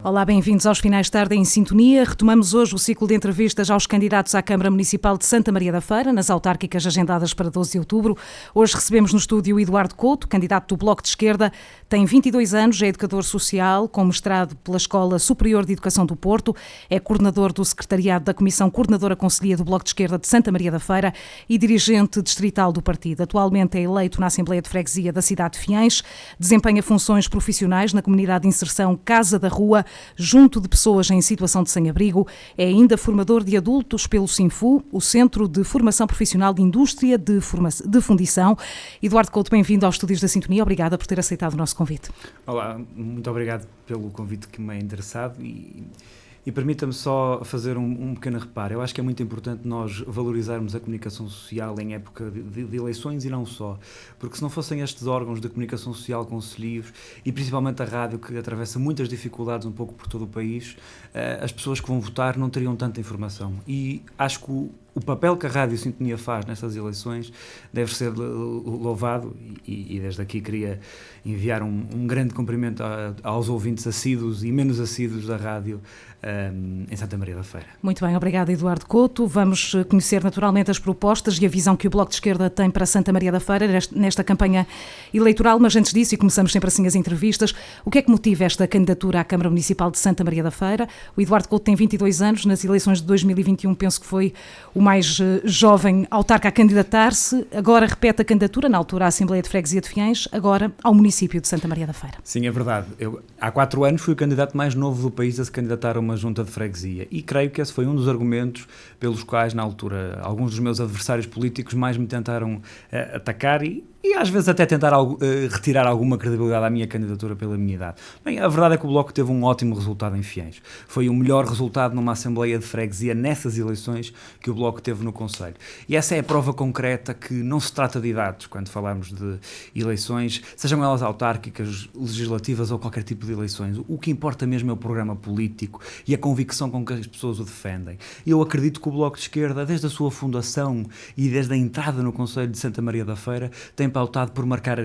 Olá, bem-vindos aos Finais de Tarde em Sintonia. Retomamos hoje o ciclo de entrevistas aos candidatos à Câmara Municipal de Santa Maria da Feira, nas autárquicas agendadas para 12 de outubro. Hoje recebemos no estúdio o Eduardo Couto, candidato do Bloco de Esquerda. Tem 22 anos, é educador social, com mestrado pela Escola Superior de Educação do Porto, é coordenador do secretariado da Comissão Coordenadora Conselhia do Bloco de Esquerda de Santa Maria da Feira e dirigente distrital do partido. Atualmente é eleito na Assembleia de Freguesia da cidade de Fiães, desempenha funções profissionais na comunidade de inserção Casa da Rua, junto de pessoas em situação de sem-abrigo. É ainda formador de adultos pelo Sinfu, o Centro de Formação Profissional de Indústria de Fundição. Eduardo Couto, bem-vindo aos Estúdios da Sintonia. Obrigada por ter aceitado o nosso convite. Olá, muito obrigado pelo convite que me é interessado e permita-me só fazer um pequeno reparo. Eu acho que é muito importante nós valorizarmos a comunicação social em época de eleições e não só, porque se não fossem estes órgãos de comunicação social concelhios e principalmente a rádio, que atravessa muitas dificuldades um pouco por todo o país, as pessoas que vão votar não teriam tanta informação. E acho que o papel que a Rádio Sintonia faz nestas eleições deve ser louvado e desde aqui queria enviar um grande cumprimento aos ouvintes assíduos e menos assíduos da rádio em Santa Maria da Feira. Muito bem, obrigado Eduardo Couto. Vamos conhecer naturalmente as propostas e a visão que o Bloco de Esquerda tem para Santa Maria da Feira nesta campanha eleitoral, mas antes disso, e começamos sempre assim as entrevistas, o que é que motiva esta candidatura à Câmara Municipal de Santa Maria da Feira? O Eduardo Couto tem 22 anos, nas eleições de 2021 penso que foi o mais jovem autarca a candidatar-se, agora repete a candidatura, na altura à Assembleia de Freguesia de Fiães, agora ao município de Santa Maria da Feira. Sim, é verdade. Eu, há 4 anos, fui o candidato mais novo do país a se candidatar a uma junta de freguesia e creio que esse foi um dos argumentos pelos quais, na altura, alguns dos meus adversários políticos mais me tentaram atacar e às vezes até tentar retirar alguma credibilidade à minha candidatura pela minha idade. Bem, a verdade é que o Bloco teve um ótimo resultado em Fiães. Foi o melhor resultado numa Assembleia de Freguesia nessas eleições que o Bloco teve no Conselho. E essa é a prova concreta que não se trata de idades quando falamos de eleições, sejam elas autárquicas, legislativas ou qualquer tipo de eleições. O que importa mesmo é o programa político e a convicção com que as pessoas o defendem. E eu acredito que o Bloco de Esquerda, desde a sua fundação e desde a entrada no Conselho de Santa Maria da Feira, tem pautado por marcar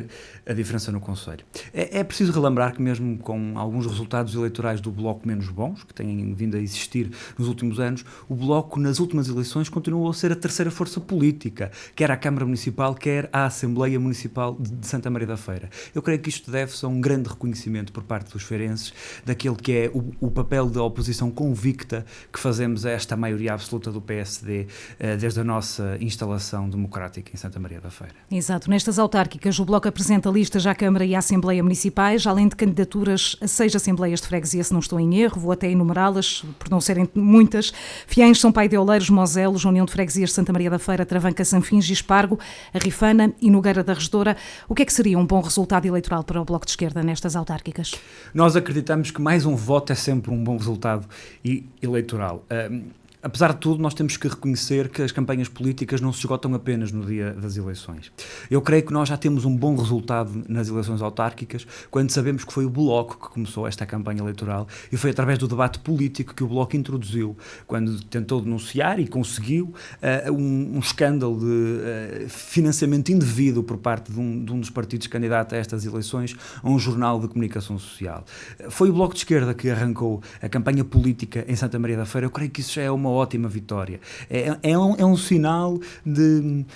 a diferença no Conselho. É preciso relembrar que mesmo com alguns resultados eleitorais do Bloco menos bons, que têm vindo a existir nos últimos anos, o Bloco nas últimas eleições continuou a ser a terceira força política, quer à Câmara Municipal, quer à Assembleia Municipal de Santa Maria da Feira. Eu creio que isto deve-se a um grande reconhecimento por parte dos feirenses daquele que é o papel da oposição convicta que fazemos a esta maioria absoluta do PSD desde a nossa instalação democrática em Santa Maria da Feira. Exato. Nestas autárquicas, o Bloco apresenta listas à Câmara e à Assembleia Municipais, além de candidaturas a 6 Assembleias de Freguesia, se não estou em erro, vou até enumerá-las, por não serem muitas: Fiães, São Pai de Oleiros, Moselos, União de Freguesias de Santa Maria da Feira, Travanca, Sanfins, Gispargo, Arrifana e Nogueira da Restoura. O que é que seria um bom resultado eleitoral para o Bloco de Esquerda nestas autárquicas? Nós acreditamos que mais um voto é sempre um bom resultado eleitoral. Apesar de tudo, nós temos que reconhecer que as campanhas políticas não se esgotam apenas no dia das eleições. Eu creio que nós já temos um bom resultado nas eleições autárquicas quando sabemos que foi o Bloco que começou esta campanha eleitoral e foi através do debate político que o Bloco introduziu, quando tentou denunciar e conseguiu um escândalo de financiamento indevido por parte de um dos partidos candidatos a estas eleições a um jornal de comunicação social. Foi o Bloco de Esquerda que arrancou a campanha política em Santa Maria da Feira. Eu creio que isso já é uma ótima vitória. É um sinal de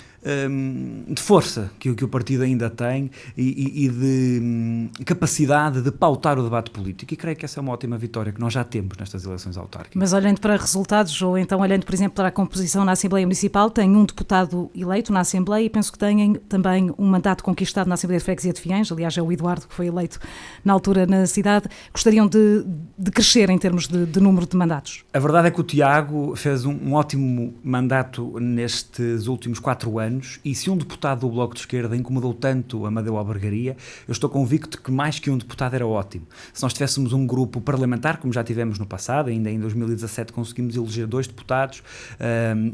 força que o partido ainda tem e de capacidade de pautar o debate político, e creio que essa é uma ótima vitória que nós já temos nestas eleições autárquicas. Mas olhando para resultados, ou então olhando, por exemplo, para a composição na Assembleia Municipal, tem um deputado eleito na Assembleia e penso que tem também um mandato conquistado na Assembleia de Freguesia de Fiães, aliás é o Eduardo que foi eleito na altura na cidade. Gostariam de crescer em termos de número de mandatos? A verdade é que o Tiago fez um ótimo mandato nestes últimos 4 anos, e se um deputado do Bloco de Esquerda incomodou tanto Amadeu Albergaria, eu estou convicto que mais que um deputado era ótimo. Se nós tivéssemos um grupo parlamentar, como já tivemos no passado, ainda em 2017 conseguimos eleger 2 deputados,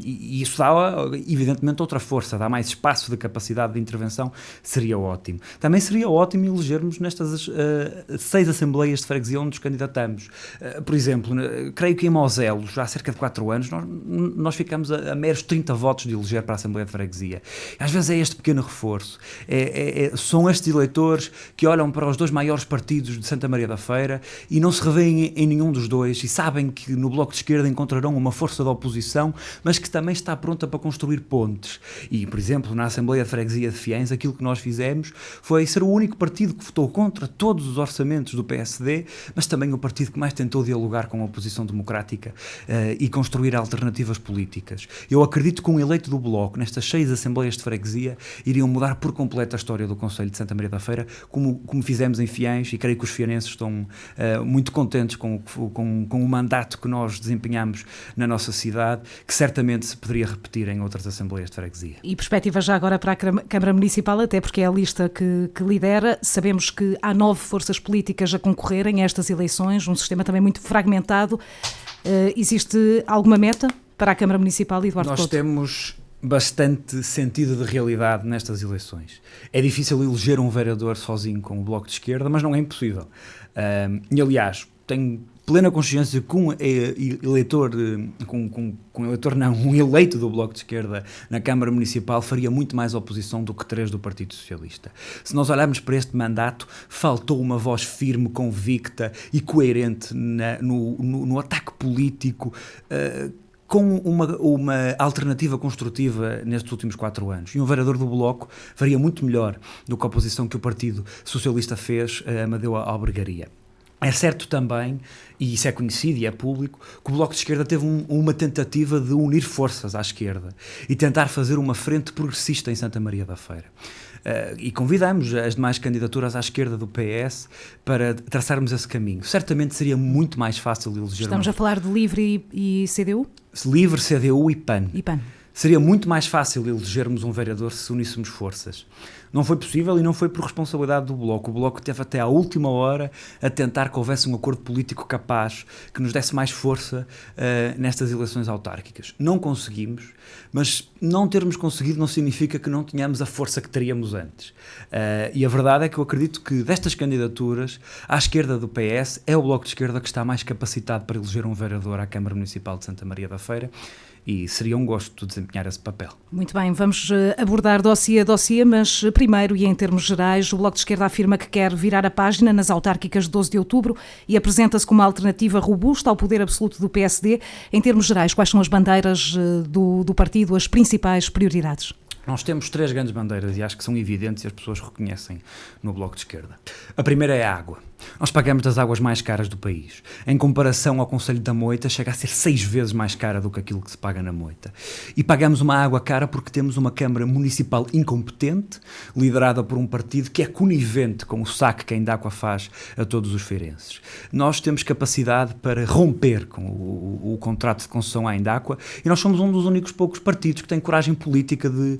e isso dá evidentemente outra força, dá mais espaço de capacidade de intervenção, seria ótimo. Também seria ótimo elegermos nestas 6 Assembleias de Freguesia onde nos candidatamos. Por exemplo, creio que em Moselos, há cerca de 4 anos, nós ficamos a meros 30 votos de eleger para a Assembleia de Freguesia. freguesia. Às vezes é este pequeno reforço. São estes eleitores que olham para os dois maiores partidos de Santa Maria da Feira e não se revêem em nenhum dos dois e sabem que no Bloco de Esquerda encontrarão uma força de oposição, mas que também está pronta para construir pontes. E, por exemplo, na Assembleia de Freguesia de Fiães, aquilo que nós fizemos foi ser o único partido que votou contra todos os orçamentos do PSD, mas também o partido que mais tentou dialogar com a oposição democrática e construir alternativas políticas. Eu acredito que um eleito do Bloco, nestas 6 Assembleias de Freguesia, iriam mudar por completo a história do Concelho de Santa Maria da Feira, como fizemos em Fiães, e creio que os fianenses estão muito contentes com o mandato que nós desempenhamos na nossa cidade, que certamente se poderia repetir em outras Assembleias de Freguesia. E perspectiva já agora para a Câmara Municipal, até porque é a lista que lidera. Sabemos que há 9 forças políticas a concorrerem a estas eleições, um sistema também muito fragmentado. Existe alguma meta para a Câmara Municipal, Eduardo Couto? Nós temos bastante sentido de realidade nestas eleições. É difícil eleger um vereador sozinho com o Bloco de Esquerda, mas não é impossível. E aliás, tenho plena consciência que um eleito do Bloco de Esquerda na Câmara Municipal faria muito mais oposição do que 3 do Partido Socialista. Se nós olharmos para este mandato, faltou uma voz firme, convicta e coerente no ataque político, com uma alternativa construtiva nestes últimos 4 anos. E um vereador do Bloco faria muito melhor do que a oposição que o Partido Socialista fez a Amadeu Albergaria. É certo também, e isso é conhecido e é público, que o Bloco de Esquerda teve uma tentativa de unir forças à esquerda e tentar fazer uma frente progressista em Santa Maria da Feira. E convidamos as demais candidaturas à esquerda do PS para traçarmos esse caminho. Certamente seria muito mais fácil eleger... Estamos a falar de LIVRE e CDU? LIVRE, CDU e PAN. E PAN. Seria muito mais fácil elegermos um vereador se uníssemos forças. Não foi possível e não foi por responsabilidade do Bloco. O Bloco teve até à última hora a tentar que houvesse um acordo político capaz que nos desse mais força nestas eleições autárquicas. Não conseguimos, mas não termos conseguido não significa que não tenhamos a força que teríamos antes. E a verdade é que eu acredito que destas candidaturas, à esquerda do PS, é o Bloco de Esquerda que está mais capacitado para eleger um vereador à Câmara Municipal de Santa Maria da Feira. E seria um gosto de desempenhar esse papel. Muito bem, vamos abordar dossiê a dossiê, mas primeiro e em termos gerais, o Bloco de Esquerda afirma que quer virar a página nas autárquicas de 12 de outubro e apresenta-se como uma alternativa robusta ao poder absoluto do PSD. Em termos gerais, quais são as bandeiras do partido, as principais prioridades? Nós temos 3 grandes bandeiras e acho que são evidentes e as pessoas reconhecem no Bloco de Esquerda. A primeira é a água. Nós pagamos das águas mais caras do país. Em comparação ao Concelho da Moita, chega a ser 6 vezes mais cara do que aquilo que se paga na Moita. E pagamos uma água cara porque temos uma Câmara Municipal incompetente, liderada por um partido que é conivente com o saque que a Indáqua faz a todos os feirenses. Nós temos capacidade para romper com o contrato de concessão à Indáqua e nós somos um dos únicos poucos partidos que têm coragem política de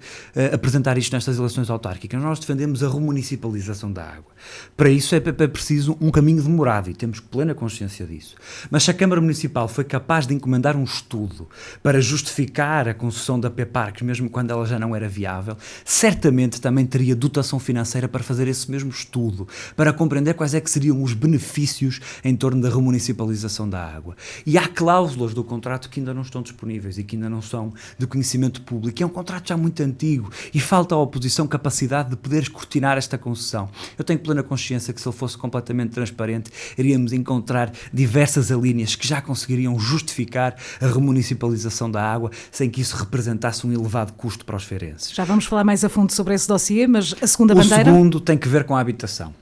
apresentar isto nestas eleições autárquicas. Nós defendemos a remunicipalização da água. Para isso é preciso um caminho demorado e temos plena consciência disso. Mas se a Câmara Municipal foi capaz de encomendar um estudo para justificar a concessão da P-Parques, mesmo quando ela já não era viável, certamente também teria dotação financeira para fazer esse mesmo estudo, para compreender quais é que seriam os benefícios em torno da remunicipalização da água. E há cláusulas do contrato que ainda não estão disponíveis e que ainda não são de conhecimento público. É um contrato já muito antigo e falta à oposição capacidade de poder escrutinar esta concessão. Eu tenho plena consciência que se ele fosse completamente transparente, iríamos encontrar diversas alíneas que já conseguiriam justificar a remunicipalização da água sem que isso representasse um elevado custo para os feirenses. Já vamos falar mais a fundo sobre esse dossiê, mas a segunda bandeira... O segundo tem que ver com a habitação.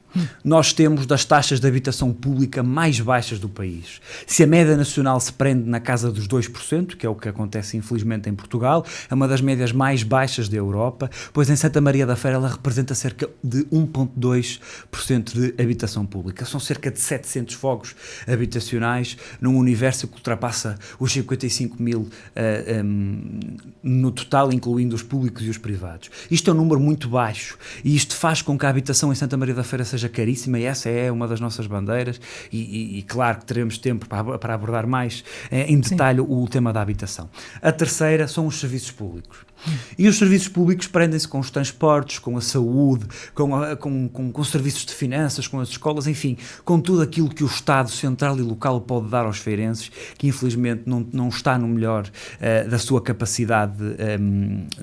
Nós temos das taxas de habitação pública mais baixas do país. Se a média nacional se prende na casa dos 2%, que é o que acontece infelizmente em Portugal, é uma das médias mais baixas da Europa, pois em Santa Maria da Feira ela representa cerca de 1,2% de habitação pública. São cerca de 700 fogos habitacionais num universo que ultrapassa os 55 mil no total, incluindo os públicos e os privados. Isto é um número muito baixo e isto faz com que a habitação em Santa Maria da Feira seja seja caríssima, e essa é uma das nossas bandeiras, e claro que teremos tempo para abordar mais em detalhe o tema da habitação. A terceira são os serviços públicos. E os serviços públicos prendem-se com os transportes, com a saúde, com serviços de finanças, com as escolas, enfim, com tudo aquilo que o Estado central e local pode dar aos feirenses, que infelizmente não está no melhor da sua capacidade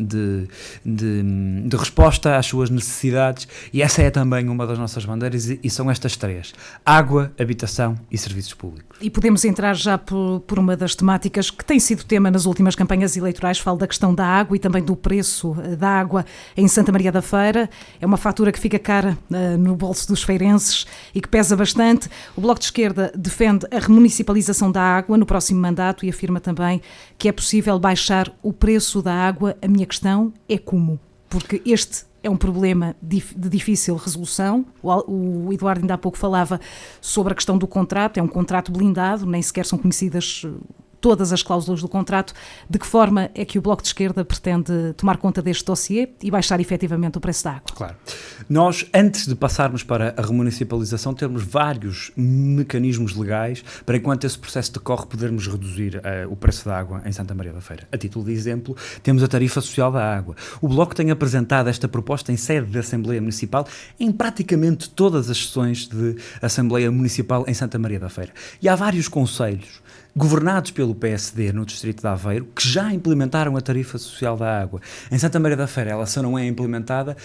de resposta às suas necessidades, e essa é também uma das nossas bandeiras, e são estas três: água, habitação e serviços públicos. E podemos entrar já por uma das temáticas que tem sido tema nas últimas campanhas eleitorais. Falo da questão da água e também do preço da água em Santa Maria da Feira. É uma fatura que fica cara no bolso dos feirenses e que pesa bastante. O Bloco de Esquerda defende a remunicipalização da água no próximo mandato e afirma também que é possível baixar o preço da água. A minha questão é como? Porque este é um problema de difícil resolução. O Eduardo ainda há pouco falava sobre a questão do contrato. É um contrato blindado, nem sequer são conhecidas todas as cláusulas do contrato. De que forma é que o Bloco de Esquerda pretende tomar conta deste dossiê e baixar efetivamente o preço da água? Claro. Nós, antes de passarmos para a remunicipalização, temos vários mecanismos legais para, enquanto esse processo decorre, podermos reduzir o preço da água em Santa Maria da Feira. A título de exemplo, temos a tarifa social da água. O Bloco tem apresentado esta proposta em sede da Assembleia Municipal em praticamente todas as sessões de Assembleia Municipal em Santa Maria da Feira. E há vários concelhos governados pelo PSD no distrito de Aveiro, que já implementaram a tarifa social da água. Em Santa Maria da Feira ela só não é implementada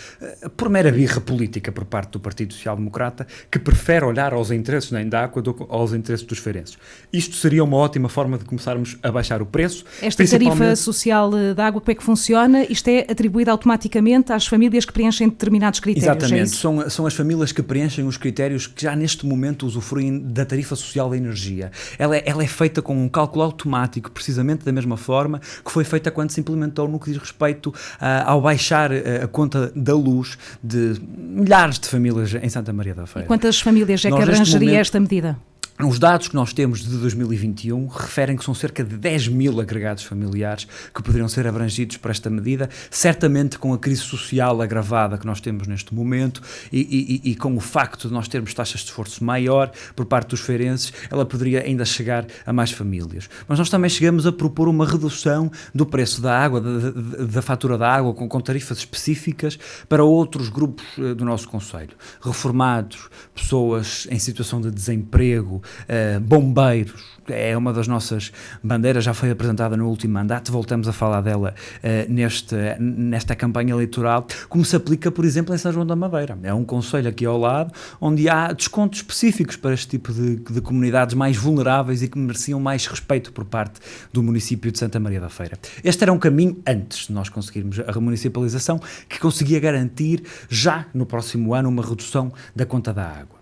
por mera birra política por parte do Partido Social Democrata, que prefere olhar aos interesses da Indáqua do que aos interesses dos feirenses. Isto seria uma ótima forma de começarmos a baixar o preço. Esta tarifa social da água, como é que funciona? Isto é atribuído automaticamente às famílias que preenchem determinados critérios? Exatamente, são as famílias que preenchem os critérios que já neste momento usufruem da tarifa social da energia. Ela é feita com um cálculo automático, precisamente da mesma forma que foi feita quando se implementou no que diz respeito ao baixar a conta da luz de milhares de famílias em Santa Maria da Feira. E quantas famílias é que abrangeria esta medida? Os dados que nós temos de 2021 referem que são cerca de 10 mil agregados familiares que poderiam ser abrangidos por esta medida, certamente com a crise social agravada que nós temos neste momento e com o facto de nós termos taxas de esforço maior por parte dos feirenses, ela poderia ainda chegar a mais famílias. Mas nós também chegamos a propor uma redução do preço da água, da fatura da água, com tarifas específicas para outros grupos do nosso concelho. Reformados, pessoas em situação de desemprego, bombeiros, é uma das nossas bandeiras, já foi apresentada no último mandato, voltamos a falar dela nesta campanha eleitoral, como se aplica, por exemplo, em São João da Madeira. É um concelho aqui ao lado, onde há descontos específicos para este tipo de comunidades mais vulneráveis e que mereciam mais respeito por parte do município de Santa Maria da Feira. Este era um caminho, antes de nós conseguirmos a remunicipalização, que conseguia garantir já no próximo ano uma redução da conta da água.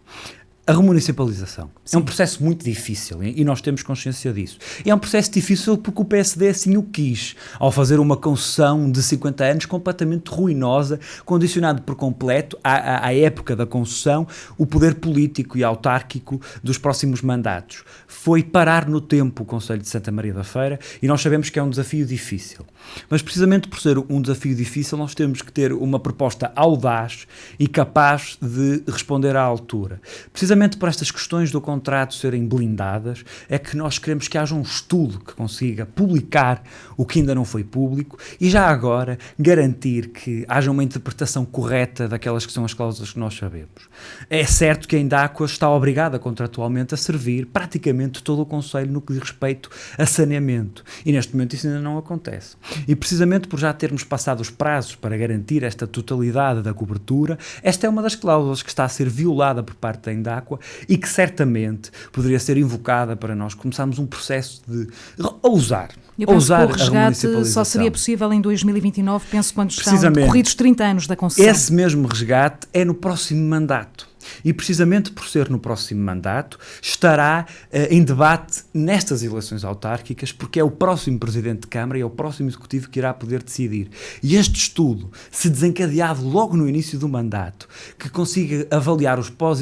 A remunicipalização é um processo muito difícil e nós temos consciência disso. E é um processo difícil porque o PSD assim o quis, ao fazer uma concessão de 50 anos completamente ruinosa, condicionado por completo à época da concessão o poder político e autárquico dos próximos mandatos. Foi parar no tempo o Concelho de Santa Maria da Feira e nós sabemos que é um desafio difícil. Mas precisamente por ser um desafio difícil nós temos que ter uma proposta audaz e capaz de responder à altura. Precisamente por estas questões do contrato serem blindadas, é que nós queremos que haja um estudo que consiga publicar o que ainda não foi público e já agora garantir que haja uma interpretação correta daquelas que são as cláusulas que nós sabemos. É certo que a Indáqua está obrigada contratualmente a servir praticamente todo o concelho no que diz respeito a saneamento e neste momento isso ainda não acontece. E precisamente por já termos passado os prazos para garantir esta totalidade da cobertura, esta é uma das cláusulas que está a ser violada por parte da Indáqua e que certamente poderia ser invocada para nós começarmos um processo de ousar. Eu penso que o resgate só seria possível em 2029, penso quando estão decorridos 30 anos da concessão. Esse mesmo resgate é no próximo mandato. E precisamente por ser no próximo mandato, estará em debate nestas eleições autárquicas, porque é o próximo Presidente de Câmara e é o próximo Executivo que irá poder decidir. E este estudo, se desencadeado logo no início do mandato, que consiga avaliar os prós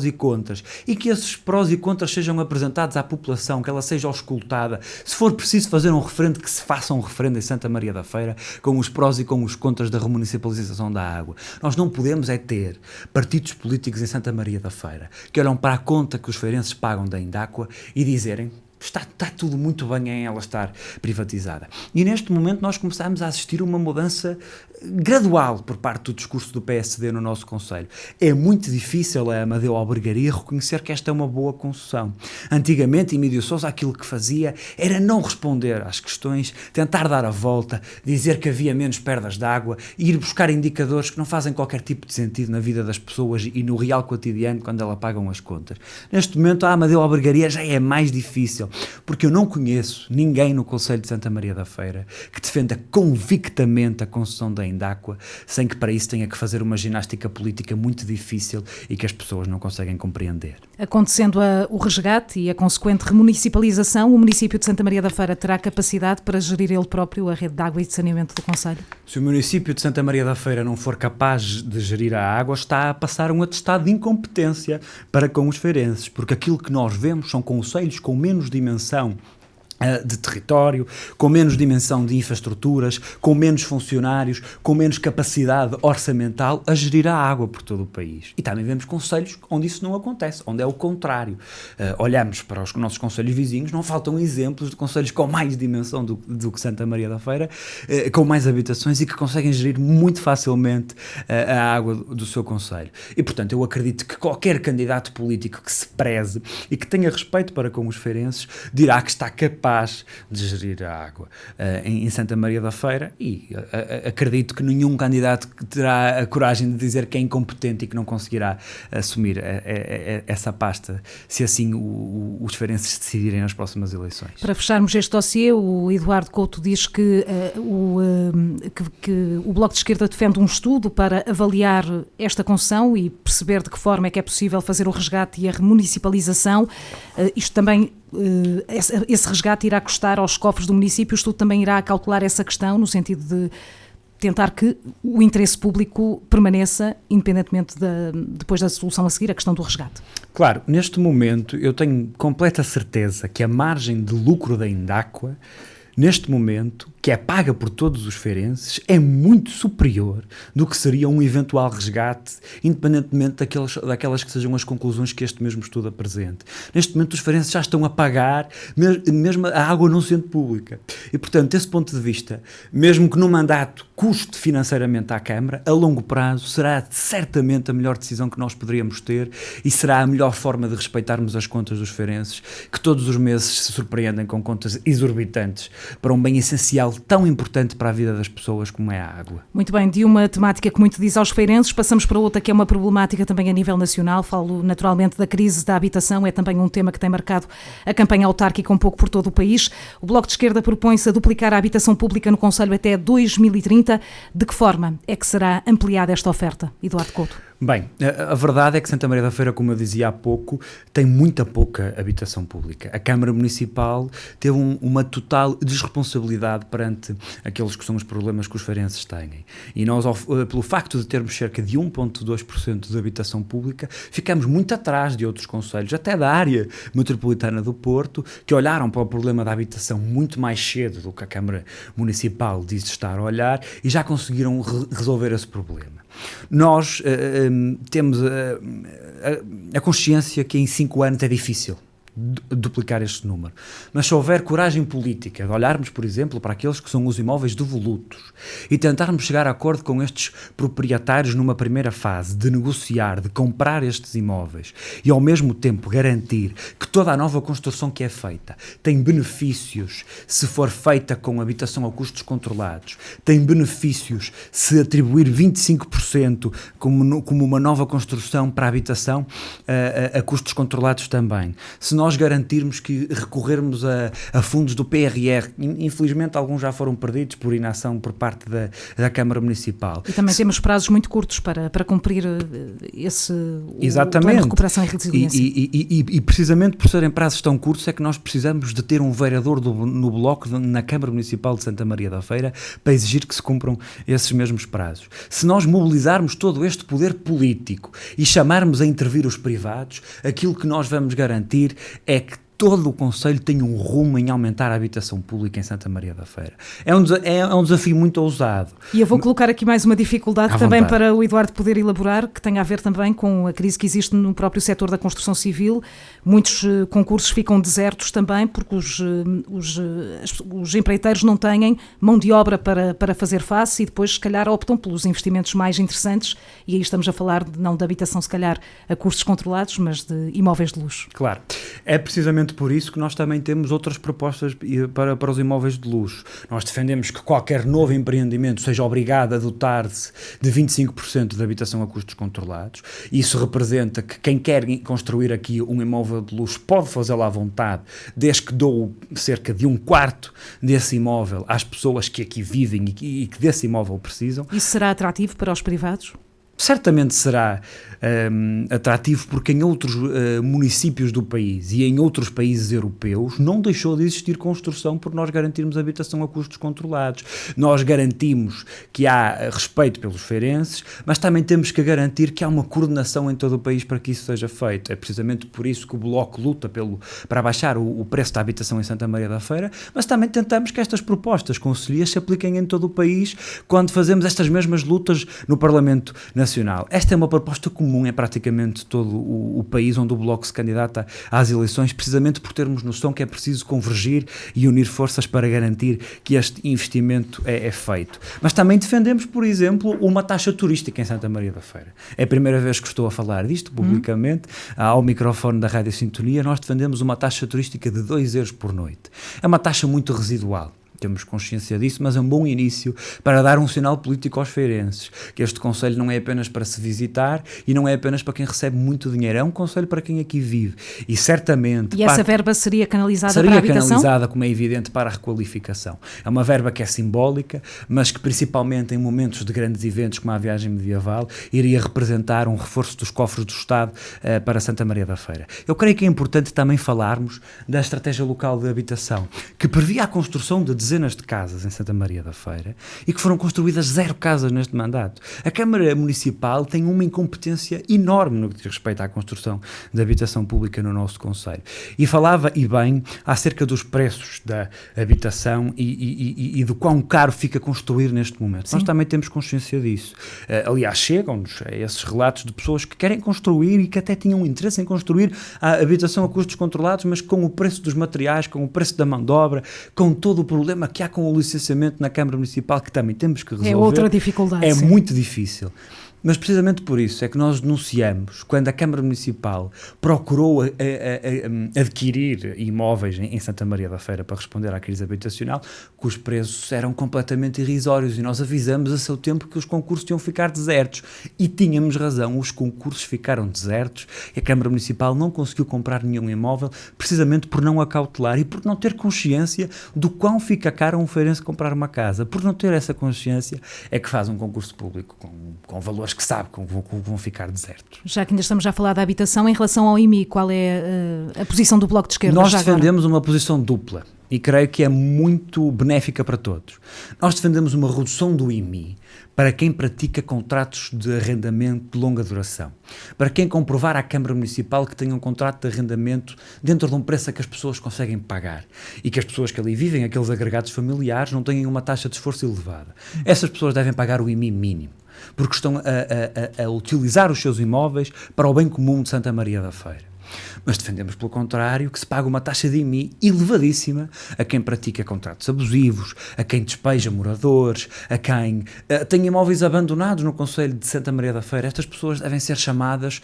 e contras, e que esses prós e contras sejam apresentados à população, que ela seja auscultada, se for preciso fazer um referendo, que se faça um referendo em Santa Maria da Feira, com os prós e com os contras da remunicipalização da água. Nós não podemos ter partidos políticos em Santa Maria da Feira, que olham para a conta que os feirenses pagam da Indáqua e dizerem: está tudo muito bem em ela estar privatizada. E neste momento nós começamos a assistir a uma mudança gradual por parte do discurso do PSD no nosso Conselho. É muito difícil a Amadeu Albergaria reconhecer que esta é uma boa concessão. Antigamente, Emílio Sousa aquilo que fazia era não responder às questões, tentar dar a volta, dizer que havia menos perdas de água e ir buscar indicadores que não fazem qualquer tipo de sentido na vida das pessoas e no real cotidiano quando elas pagam as contas. Neste momento, a Amadeu Albergaria já é mais difícil, porque eu não conheço ninguém no Conselho de Santa Maria da Feira que defenda convictamente a concessão da Indáqua, sem que para isso tenha que fazer uma ginástica política muito difícil e que as pessoas não conseguem compreender. Acontecendo o resgate e a consequente remunicipalização, o município de Santa Maria da Feira terá capacidade para gerir ele próprio a rede de água e de saneamento do Conselho? Se o município de Santa Maria da Feira não for capaz de gerir a água, está a passar um atestado de incompetência para com os feirenses, porque aquilo que nós vemos são concelhos com menos dimensão de território, com menos dimensão de infraestruturas, com menos funcionários, com menos capacidade orçamental a gerir a água por todo o país. E também vemos concelhos onde isso não acontece, onde é o contrário. Olhamos para os nossos concelhos vizinhos, não faltam exemplos de concelhos com mais dimensão do que Santa Maria da Feira, com mais habitações e que conseguem gerir muito facilmente a água do seu concelho. E, portanto, eu acredito que qualquer candidato político que se preze e que tenha respeito para com os feirenses dirá que está capaz de gerir a água em Santa Maria da Feira e acredito que nenhum candidato terá a coragem de dizer que é incompetente e que não conseguirá assumir essa pasta se assim os feirenses decidirem nas próximas eleições. Para fecharmos este dossiê, o Eduardo Couto diz que o Bloco de Esquerda defende um estudo para avaliar esta concessão e perceber de que forma é que é possível fazer o resgate e a remunicipalização. Isto também, esse resgate irá custar aos cofres do município. O estudo também irá calcular essa questão no sentido de tentar que o interesse público permaneça, independentemente depois da solução a seguir, a questão do resgate. Claro, neste momento eu tenho completa certeza que a margem de lucro da Indáqua, neste momento, que é paga por todos os feirenses, é muito superior do que seria um eventual resgate, independentemente daquelas que sejam as conclusões que este mesmo estudo apresente. Neste momento os feirenses já estão a pagar, mesmo a água não sendo pública. E, portanto, desse ponto de vista, mesmo que no mandato custe financeiramente à Câmara, a longo prazo será certamente a melhor decisão que nós poderíamos ter e será a melhor forma de respeitarmos as contas dos feirenses, que todos os meses se surpreendem com contas exorbitantes para um bem essencial tão importante para a vida das pessoas como é a água. Muito bem, de uma temática que muito diz aos feirenses, passamos para outra que é uma problemática também a nível nacional. Falo naturalmente da crise da habitação, é também um tema que tem marcado a campanha autárquica um pouco por todo o país. O Bloco de Esquerda propõe-se a duplicar a habitação pública no Conselho até 2030. De que forma é que será ampliada esta oferta, Eduardo Couto? Bem, a verdade é que Santa Maria da Feira, como eu dizia há pouco, tem muita pouca habitação pública. A Câmara Municipal teve uma total desresponsabilidade perante aqueles que são os problemas que os feirenses têm. E nós, pelo facto de termos cerca de 1,2% de habitação pública, ficamos muito atrás de outros concelhos, até da área metropolitana do Porto, que olharam para o problema da habitação muito mais cedo do que a Câmara Municipal diz estar a olhar e já conseguiram resolver esse problema. Nós temos a consciência que em 5 anos é difícil duplicar este número, mas se houver coragem política de olharmos, por exemplo, para aqueles que são os imóveis devolutos e tentarmos chegar a acordo com estes proprietários numa primeira fase, de negociar, de comprar estes imóveis e ao mesmo tempo garantir que toda a nova construção que é feita tem benefícios se for feita com habitação a custos controlados, tem benefícios se atribuir 25% como uma nova construção para a habitação a custos controlados também. Se nós garantirmos que recorrermos a fundos do PRR, infelizmente alguns já foram perdidos por inação por parte da Câmara Municipal. E também temos prazos muito curtos para cumprir esse Exatamente. Plano de recuperação e resiliência. E precisamente por serem prazos tão curtos é que nós precisamos de ter um vereador no Bloco na Câmara Municipal de Santa Maria da Feira para exigir que se cumpram esses mesmos prazos. Se nós mobilizarmos todo este poder político e chamarmos a intervir os privados, aquilo que nós vamos garantir é que todo o concelho tem um rumo em aumentar a habitação pública em Santa Maria da Feira. É um desafio muito ousado. E eu vou colocar aqui mais uma dificuldade também para o Eduardo poder elaborar, que tem a ver também com a crise que existe no próprio setor da construção civil. Muitos concursos ficam desertos também porque os empreiteiros não têm mão de obra para fazer face e depois, se calhar, optam pelos investimentos mais interessantes, e aí estamos a falar não de habitação, se calhar, a custos controlados, mas de imóveis de luxo. Claro. É precisamente por isso que nós também temos outras propostas para os imóveis de luxo. Nós defendemos que qualquer novo empreendimento seja obrigado a dotar-se de 25% de habitação a custos controlados. Isso representa que quem quer construir aqui um imóvel de luxo pode fazê-lo à vontade, desde que dou cerca de 1/4 desse imóvel às pessoas que aqui vivem e que desse imóvel precisam. Isso será atrativo para os privados? Certamente será atrativo porque em outros municípios do país e em outros países europeus não deixou de existir construção por nós garantirmos habitação a custos controlados. Nós garantimos que há respeito pelos feirenses, mas também temos que garantir que há uma coordenação em todo o país para que isso seja feito. É precisamente por isso que o Bloco luta para baixar o preço da habitação em Santa Maria da Feira, mas também tentamos que estas propostas concelhias se apliquem em todo o país quando fazemos estas mesmas lutas no Parlamento Nacional. Esta é uma proposta comum em praticamente todo o país onde o Bloco se candidata às eleições, precisamente por termos noção que é preciso convergir e unir forças para garantir que este investimento é feito. Mas também defendemos, por exemplo, uma taxa turística em Santa Maria da Feira. É a primeira vez que estou a falar disto publicamente, ao microfone da Rádio Sintonia. Nós defendemos uma taxa turística de 2 euros por noite. É uma taxa muito residual. Temos consciência disso, mas é um bom início para dar um sinal político aos feirenses, que este concelho não é apenas para se visitar e não é apenas para quem recebe muito dinheiro, é um concelho para quem aqui vive. E certamente... E essa verba seria canalizada para a habitação? Seria canalizada, como é evidente, para a requalificação. É uma verba que é simbólica, mas que principalmente em momentos de grandes eventos, como a viagem medieval, iria representar um reforço dos cofres do Estado para Santa Maria da Feira. Eu creio que é importante também falarmos da estratégia local de habitação, que previa a construção de dezenas de casas em Santa Maria da Feira e que foram construídas 0 casas neste mandato. A Câmara Municipal tem uma incompetência enorme no que diz respeito à construção de habitação pública no nosso concelho. E falava, e bem, acerca dos preços da habitação e do quão caro fica construir neste momento. Sim. Nós também temos consciência disso. Aliás, chegam-nos esses relatos de pessoas que querem construir e que até tinham interesse em construir a habitação a custos controlados, mas com o preço dos materiais, com o preço da mão de obra, com todo o problema que há com o licenciamento na Câmara Municipal, que também temos que resolver. É outra dificuldade. É muito difícil. Mas precisamente por isso é que nós denunciamos, quando a Câmara Municipal procurou adquirir imóveis em Santa Maria da Feira para responder à crise habitacional, que os preços eram completamente irrisórios e nós avisamos a seu tempo que os concursos iam ficar desertos. E tínhamos razão, os concursos ficaram desertos e a Câmara Municipal não conseguiu comprar nenhum imóvel precisamente por não acautelar e por não ter consciência do quão fica caro a um feirense comprar uma casa. Por não ter essa consciência é que faz um concurso público com valores que sabe que vão ficar desertos. Já que ainda estamos a falar da habitação, em relação ao IMI, qual é a posição do Bloco de Esquerda? Nós defendemos uma posição dupla e creio que é muito benéfica para todos. Nós defendemos uma redução do IMI para quem pratica contratos de arrendamento de longa duração, para quem comprovar à Câmara Municipal que tem um contrato de arrendamento dentro de um preço a que as pessoas conseguem pagar e que as pessoas que ali vivem, aqueles agregados familiares, não tenham uma taxa de esforço elevada. Essas pessoas devem pagar o IMI mínimo, porque estão a utilizar os seus imóveis para o bem comum de Santa Maria da Feira. Mas defendemos, pelo contrário, que se pague uma taxa de IMI elevadíssima a quem pratica contratos abusivos, a quem despeja moradores, a quem tem imóveis abandonados no concelho de Santa Maria da Feira. Estas pessoas devem ser chamadas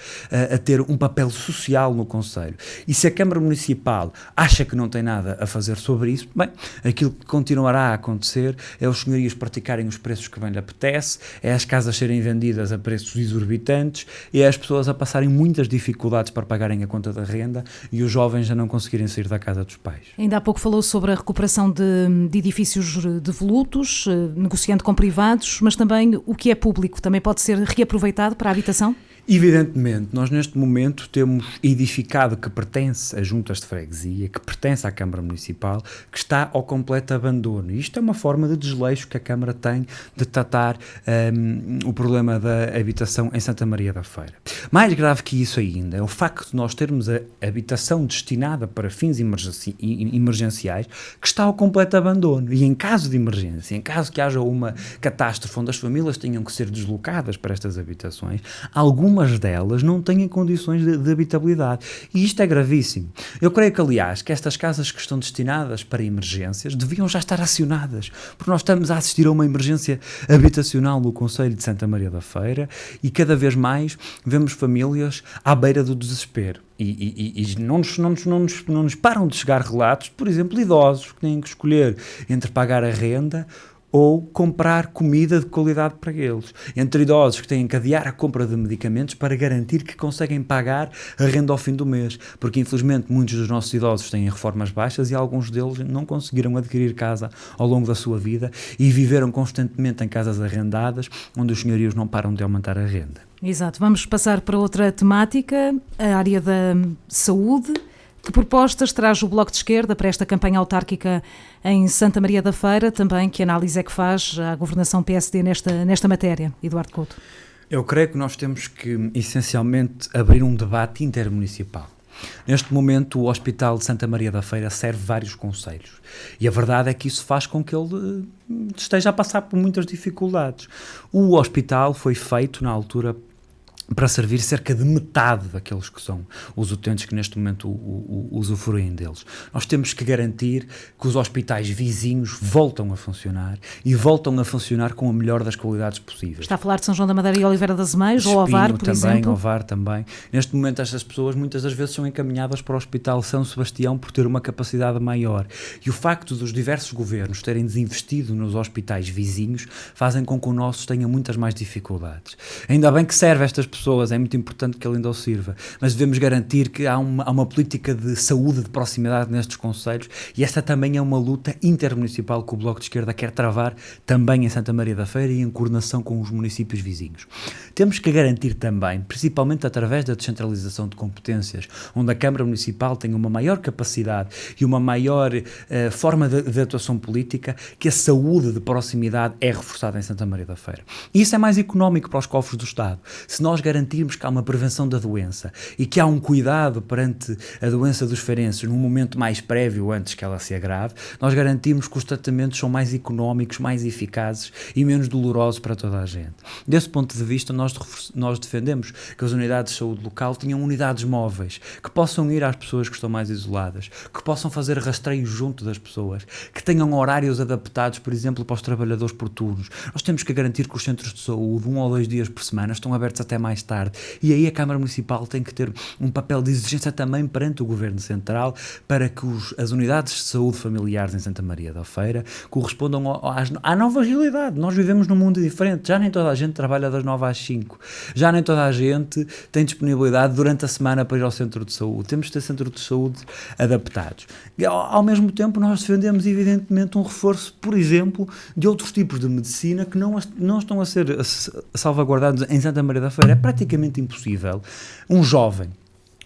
a ter um papel social no concelho. E se a Câmara Municipal acha que não tem nada a fazer sobre isso, bem, aquilo que continuará a acontecer é os senhorios praticarem os preços que bem lhe apetece, é as casas serem vendidas a preços exorbitantes e é as pessoas a passarem muitas dificuldades para pagarem a conta da renda e os jovens já não conseguirem sair da casa dos pais. Ainda há pouco falou sobre a recuperação de edifícios devolutos, negociando com privados, mas também o que é público também pode ser reaproveitado para a habitação? Evidentemente, nós neste momento temos edificado que pertence a juntas de freguesia, que pertence à Câmara Municipal, que está ao completo abandono. E isto é uma forma de desleixo que a Câmara tem de tratar o problema da habitação em Santa Maria da Feira. Mais grave que isso ainda é o facto de nós termos a habitação destinada para fins emergenciais que está ao completo abandono. E em caso de emergência, em caso que haja uma catástrofe onde as famílias tenham que ser deslocadas para estas habitações, algumas delas não têm condições de habitabilidade. E isto é gravíssimo. Eu creio que, aliás, que estas casas que estão destinadas para emergências deviam já estar acionadas, porque nós estamos a assistir a uma emergência habitacional no concelho de Santa Maria da Feira e cada vez mais vemos famílias à beira do desespero. E não nos param de chegar relatos, por exemplo, idosos que têm que escolher entre pagar a renda ou comprar comida de qualidade para eles. Entre idosos que têm que adiar a compra de medicamentos para garantir que conseguem pagar a renda ao fim do mês, porque infelizmente muitos dos nossos idosos têm reformas baixas e alguns deles não conseguiram adquirir casa ao longo da sua vida e viveram constantemente em casas arrendadas, onde os senhorios não param de aumentar a renda. Exato. Vamos passar para outra temática, a área da saúde. Que propostas traz o Bloco de Esquerda para esta campanha autárquica em Santa Maria da Feira? Também, que análise é que faz a governação PSD nesta matéria, Eduardo Couto? Eu creio que nós temos que, essencialmente, abrir um debate intermunicipal. Neste momento, o Hospital de Santa Maria da Feira serve vários concelhos e a verdade é que isso faz com que ele esteja a passar por muitas dificuldades. O hospital foi feito, na altura, para servir cerca de metade daqueles que são os utentes que neste momento usufruem deles. Nós temos que garantir que os hospitais vizinhos voltam a funcionar e voltam a funcionar com a melhor das qualidades possíveis. Está a falar de São João da Madeira e Oliveira das Meias, ou Ovar, por exemplo? Ovar também. Neste momento estas pessoas muitas das vezes são encaminhadas para o Hospital São Sebastião por ter uma capacidade maior. E o facto dos diversos governos terem desinvestido nos hospitais vizinhos fazem com que o nosso tenha muitas mais dificuldades. Ainda bem que serve estas pessoas, é muito importante que ele ainda o sirva, mas devemos garantir que há uma política de saúde de proximidade nestes concelhos e esta também é uma luta intermunicipal que o Bloco de Esquerda quer travar também em Santa Maria da Feira e em coordenação com os municípios vizinhos. Temos que garantir também, principalmente através da descentralização de competências, onde a Câmara Municipal tem uma maior capacidade e uma maior forma de atuação política, que a saúde de proximidade é reforçada em Santa Maria da Feira. E isso é mais económico para os cofres do Estado. Se nós garantirmos que há uma prevenção da doença e que há um cuidado perante a doença dos feirenses num momento mais prévio, antes que ela se agrave, nós garantimos que os tratamentos são mais económicos, mais eficazes e menos dolorosos para toda a gente. Desse ponto de vista, nós defendemos que as unidades de saúde local tenham unidades móveis, que possam ir às pessoas que estão mais isoladas, que possam fazer rastreio junto das pessoas, que tenham horários adaptados, por exemplo, para os trabalhadores por turnos. Nós temos que garantir que os centros de saúde, 1 ou 2 dias por semana, estão abertos até mais tarde. E aí a Câmara Municipal tem que ter um papel de exigência também perante o Governo Central para que as unidades de saúde familiares em Santa Maria da Feira correspondam à nova realidade. Nós vivemos num mundo diferente. Já nem toda a gente trabalha das 9 às 5. Já nem toda a gente tem disponibilidade durante a semana para ir ao centro de saúde. Temos de ter centros de saúde adaptados. Ao mesmo tempo, nós defendemos evidentemente um reforço, por exemplo, de outros tipos de medicina que não estão a ser salvaguardados em Santa Maria da Feira. É praticamente impossível um jovem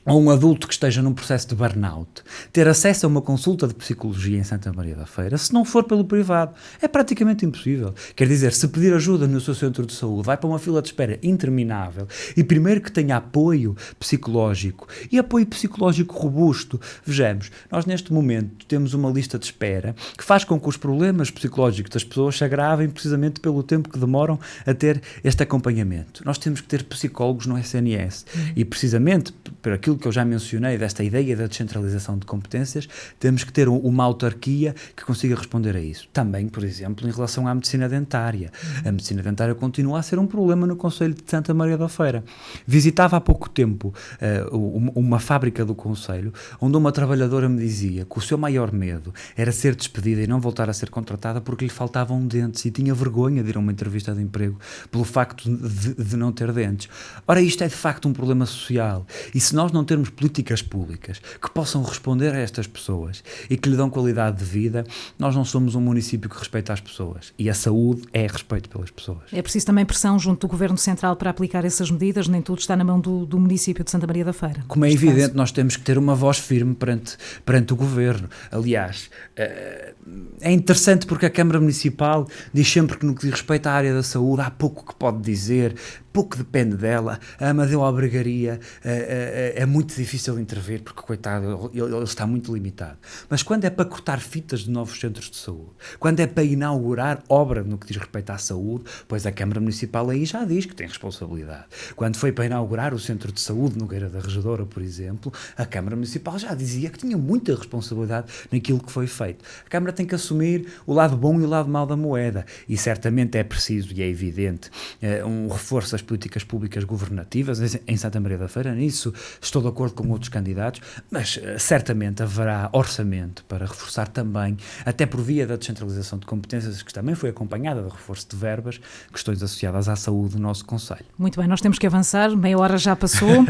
ou um adulto que esteja num processo de burnout ter acesso a uma consulta de psicologia em Santa Maria da Feira, se não for pelo privado. É praticamente impossível. Quer dizer, se pedir ajuda no seu centro de saúde, vai para uma fila de espera interminável e primeiro que tenha apoio psicológico e apoio psicológico robusto. Vejamos, nós neste momento temos uma lista de espera que faz com que os problemas psicológicos das pessoas se agravem precisamente pelo tempo que demoram a ter este acompanhamento. Nós temos que ter psicólogos no SNS e precisamente por aquilo que eu já mencionei, desta ideia da descentralização de competências, temos que ter uma autarquia que consiga responder a isso. Também, por exemplo, em relação à medicina dentária. A medicina dentária continua a ser um problema no concelho de Santa Maria da Feira. Visitava há pouco tempo uma fábrica do concelho, onde uma trabalhadora me dizia que o seu maior medo era ser despedida e não voltar a ser contratada porque lhe faltavam dentes e tinha vergonha de ir a uma entrevista de emprego pelo facto de não ter dentes. Ora, isto é de facto um problema social e se nós não não termos políticas públicas que possam responder a estas pessoas e que lhe dão qualidade de vida, nós não somos um município que respeita as pessoas. E a saúde é respeito pelas pessoas. É preciso também pressão junto do Governo Central para aplicar essas medidas, nem tudo está na mão do município de Santa Maria da Feira. Como é evidente, nós temos que ter uma voz firme perante o Governo. Aliás, é interessante porque a Câmara Municipal diz sempre que no que diz respeito à área da saúde há pouco que pode dizer, pouco depende dela. A Amadeu Albergaria é muito difícil de intervir porque, coitado, ele está muito limitado. Mas quando é para cortar fitas de novos centros de saúde, quando é para inaugurar obra no que diz respeito à saúde, pois a Câmara Municipal aí já diz que tem responsabilidade. Quando foi para inaugurar o centro de saúde no Nogueira da Regedora, por exemplo, a Câmara Municipal já dizia que tinha muita responsabilidade naquilo que foi feito. A Câmara tem que assumir o lado bom e o lado mau da moeda e certamente é preciso e é evidente um reforço das políticas públicas governativas em Santa Maria da Feira. Nisso estou de acordo com outros candidatos, mas certamente haverá orçamento para reforçar também, até por via da descentralização de competências, que também foi acompanhada de reforço de verbas, questões associadas à saúde do nosso concelho. Muito bem, nós temos que avançar, meia hora já passou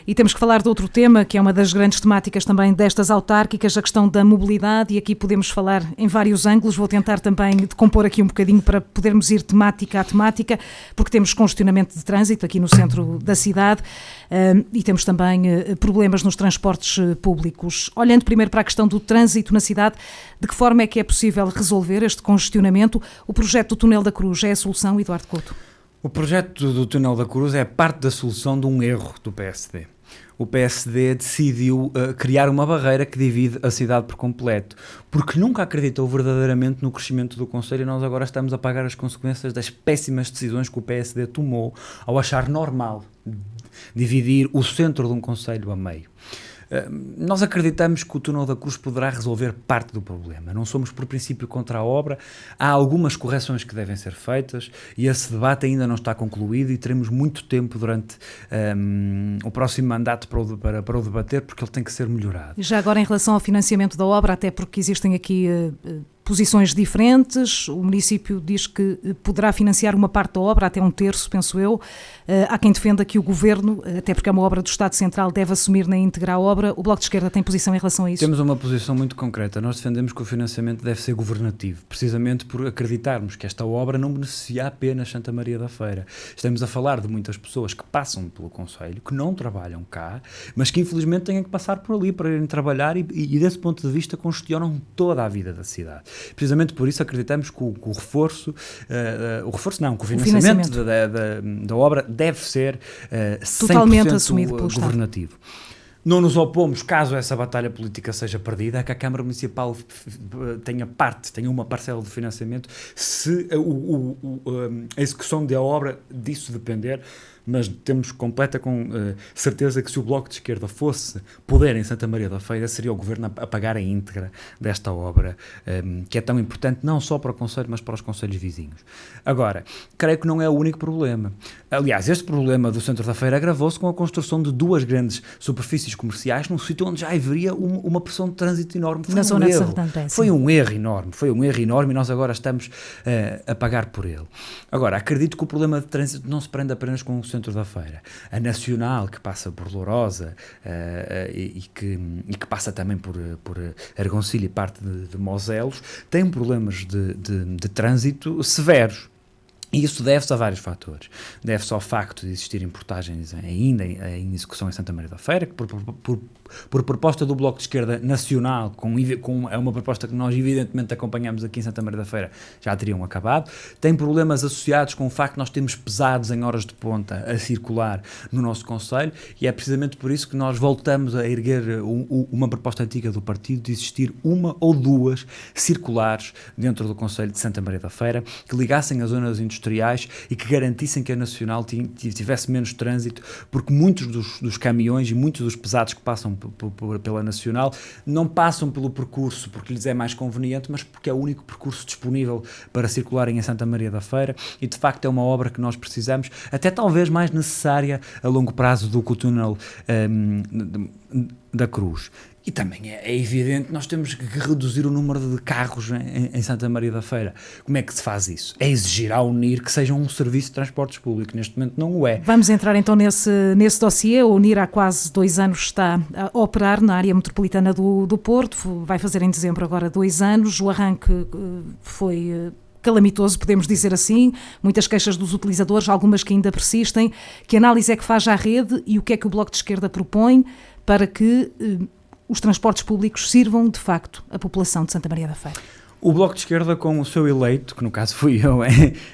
e temos que falar de outro tema que é uma das grandes temáticas também destas autárquicas, a questão da mobilidade, e aqui podemos falar em vários ângulos. Vou tentar também decompor aqui um bocadinho para podermos ir temática a temática, porque temos congestionamento de trânsito aqui no centro da cidade e temos também problemas nos transportes públicos. Olhando primeiro para a questão do trânsito na cidade, de que forma é que é possível resolver este congestionamento? O projeto do Túnel da Cruz é a solução, Eduardo Couto? O projeto do Túnel da Cruz é parte da solução de um erro do PSD. O PSD decidiu criar uma barreira que divide a cidade por completo, porque nunca acreditou verdadeiramente no crescimento do concelho, e nós agora estamos a pagar as consequências das péssimas decisões que o PSD tomou ao achar normal dividir o centro de um concelho a meio. Nós acreditamos que o Túnel da Cruz poderá resolver parte do problema. Não somos por princípio contra a obra, há algumas correções que devem ser feitas e esse debate ainda não está concluído e teremos muito tempo durante o próximo mandato para o debater, porque ele tem que ser melhorado. Já agora em relação ao financiamento da obra, até porque existem aqui posições diferentes, o município diz que poderá financiar uma parte da obra, até 1/3, penso eu. Há quem defenda que o Governo, até porque é uma obra do Estado Central, deve assumir na íntegra a obra. O Bloco de Esquerda tem posição em relação a isso? Temos uma posição muito concreta. Nós defendemos que o financiamento deve ser governativo, precisamente por acreditarmos que esta obra não beneficia apenas Santa Maria da Feira. Estamos a falar de muitas pessoas que passam pelo concelho, que não trabalham cá, mas que infelizmente têm que passar por ali para irem trabalhar e desse ponto de vista congestionam toda a vida da cidade. Precisamente por isso acreditamos que o financiamento da obra deve ser 100% assumido pelo governativo. Não nos opomos, caso essa batalha política seja perdida, a que a Câmara Municipal tenha uma parcela de financiamento, se a execução da obra disso depender, mas temos completa certeza que se o Bloco de Esquerda fosse poder em Santa Maria da Feira, seria o Governo a pagar a íntegra desta obra, que é tão importante não só para o concelho, mas para os concelhos vizinhos. Agora, creio que não é o único problema. Aliás, este problema do centro da Feira agravou-se com a construção de 2 grandes superfícies comerciais num sítio onde já haveria uma pressão de trânsito enorme. Foi um erro enorme e nós agora estamos a pagar por ele. Agora, acredito que o problema de trânsito não se prende apenas com o centro da Feira. A Nacional, que passa por Lourosa e que passa também por Argoncilho e parte de Moselos, tem problemas de trânsito severos. E isso deve-se a vários fatores. Deve-se ao facto de existirem portagens ainda em execução em Santa Maria da Feira, que por proposta do Bloco de Esquerda Nacional, é uma proposta que nós evidentemente acompanhamos aqui em Santa Maria da Feira, já teriam acabado. Tem problemas associados com o facto de nós termos pesados em horas de ponta a circular no nosso concelho, e é precisamente por isso que nós voltamos a erguer uma proposta antiga do partido de existir 1 ou 2 circulares dentro do concelho de Santa Maria da Feira, que ligassem as zonas industriais e que garantissem que a Nacional tivesse menos trânsito, porque muitos dos caminhões e muitos dos pesados que passam pela Nacional não passam pelo percurso porque lhes é mais conveniente, mas porque é o único percurso disponível para circularem em Santa Maria da Feira, e de facto é uma obra que nós precisamos, até talvez mais necessária a longo prazo do que o túnel da Cruz. E também é evidente que nós temos que reduzir o número de carros em Santa Maria da Feira. Como é que se faz isso? É exigir à UNIR que seja um serviço de transportes públicos. Neste momento não o é. Vamos entrar então nesse dossiê. A UNIR há quase 2 anos está a operar na área metropolitana do Porto. Vai fazer em dezembro agora 2 anos. O arranque foi calamitoso, podemos dizer assim. Muitas queixas dos utilizadores, algumas que ainda persistem. Que análise é que faz à rede e o que é que o Bloco de Esquerda propõe para que os transportes públicos sirvam, de facto, a população de Santa Maria da Feira? O Bloco de Esquerda, com o seu eleito, que no caso fui eu,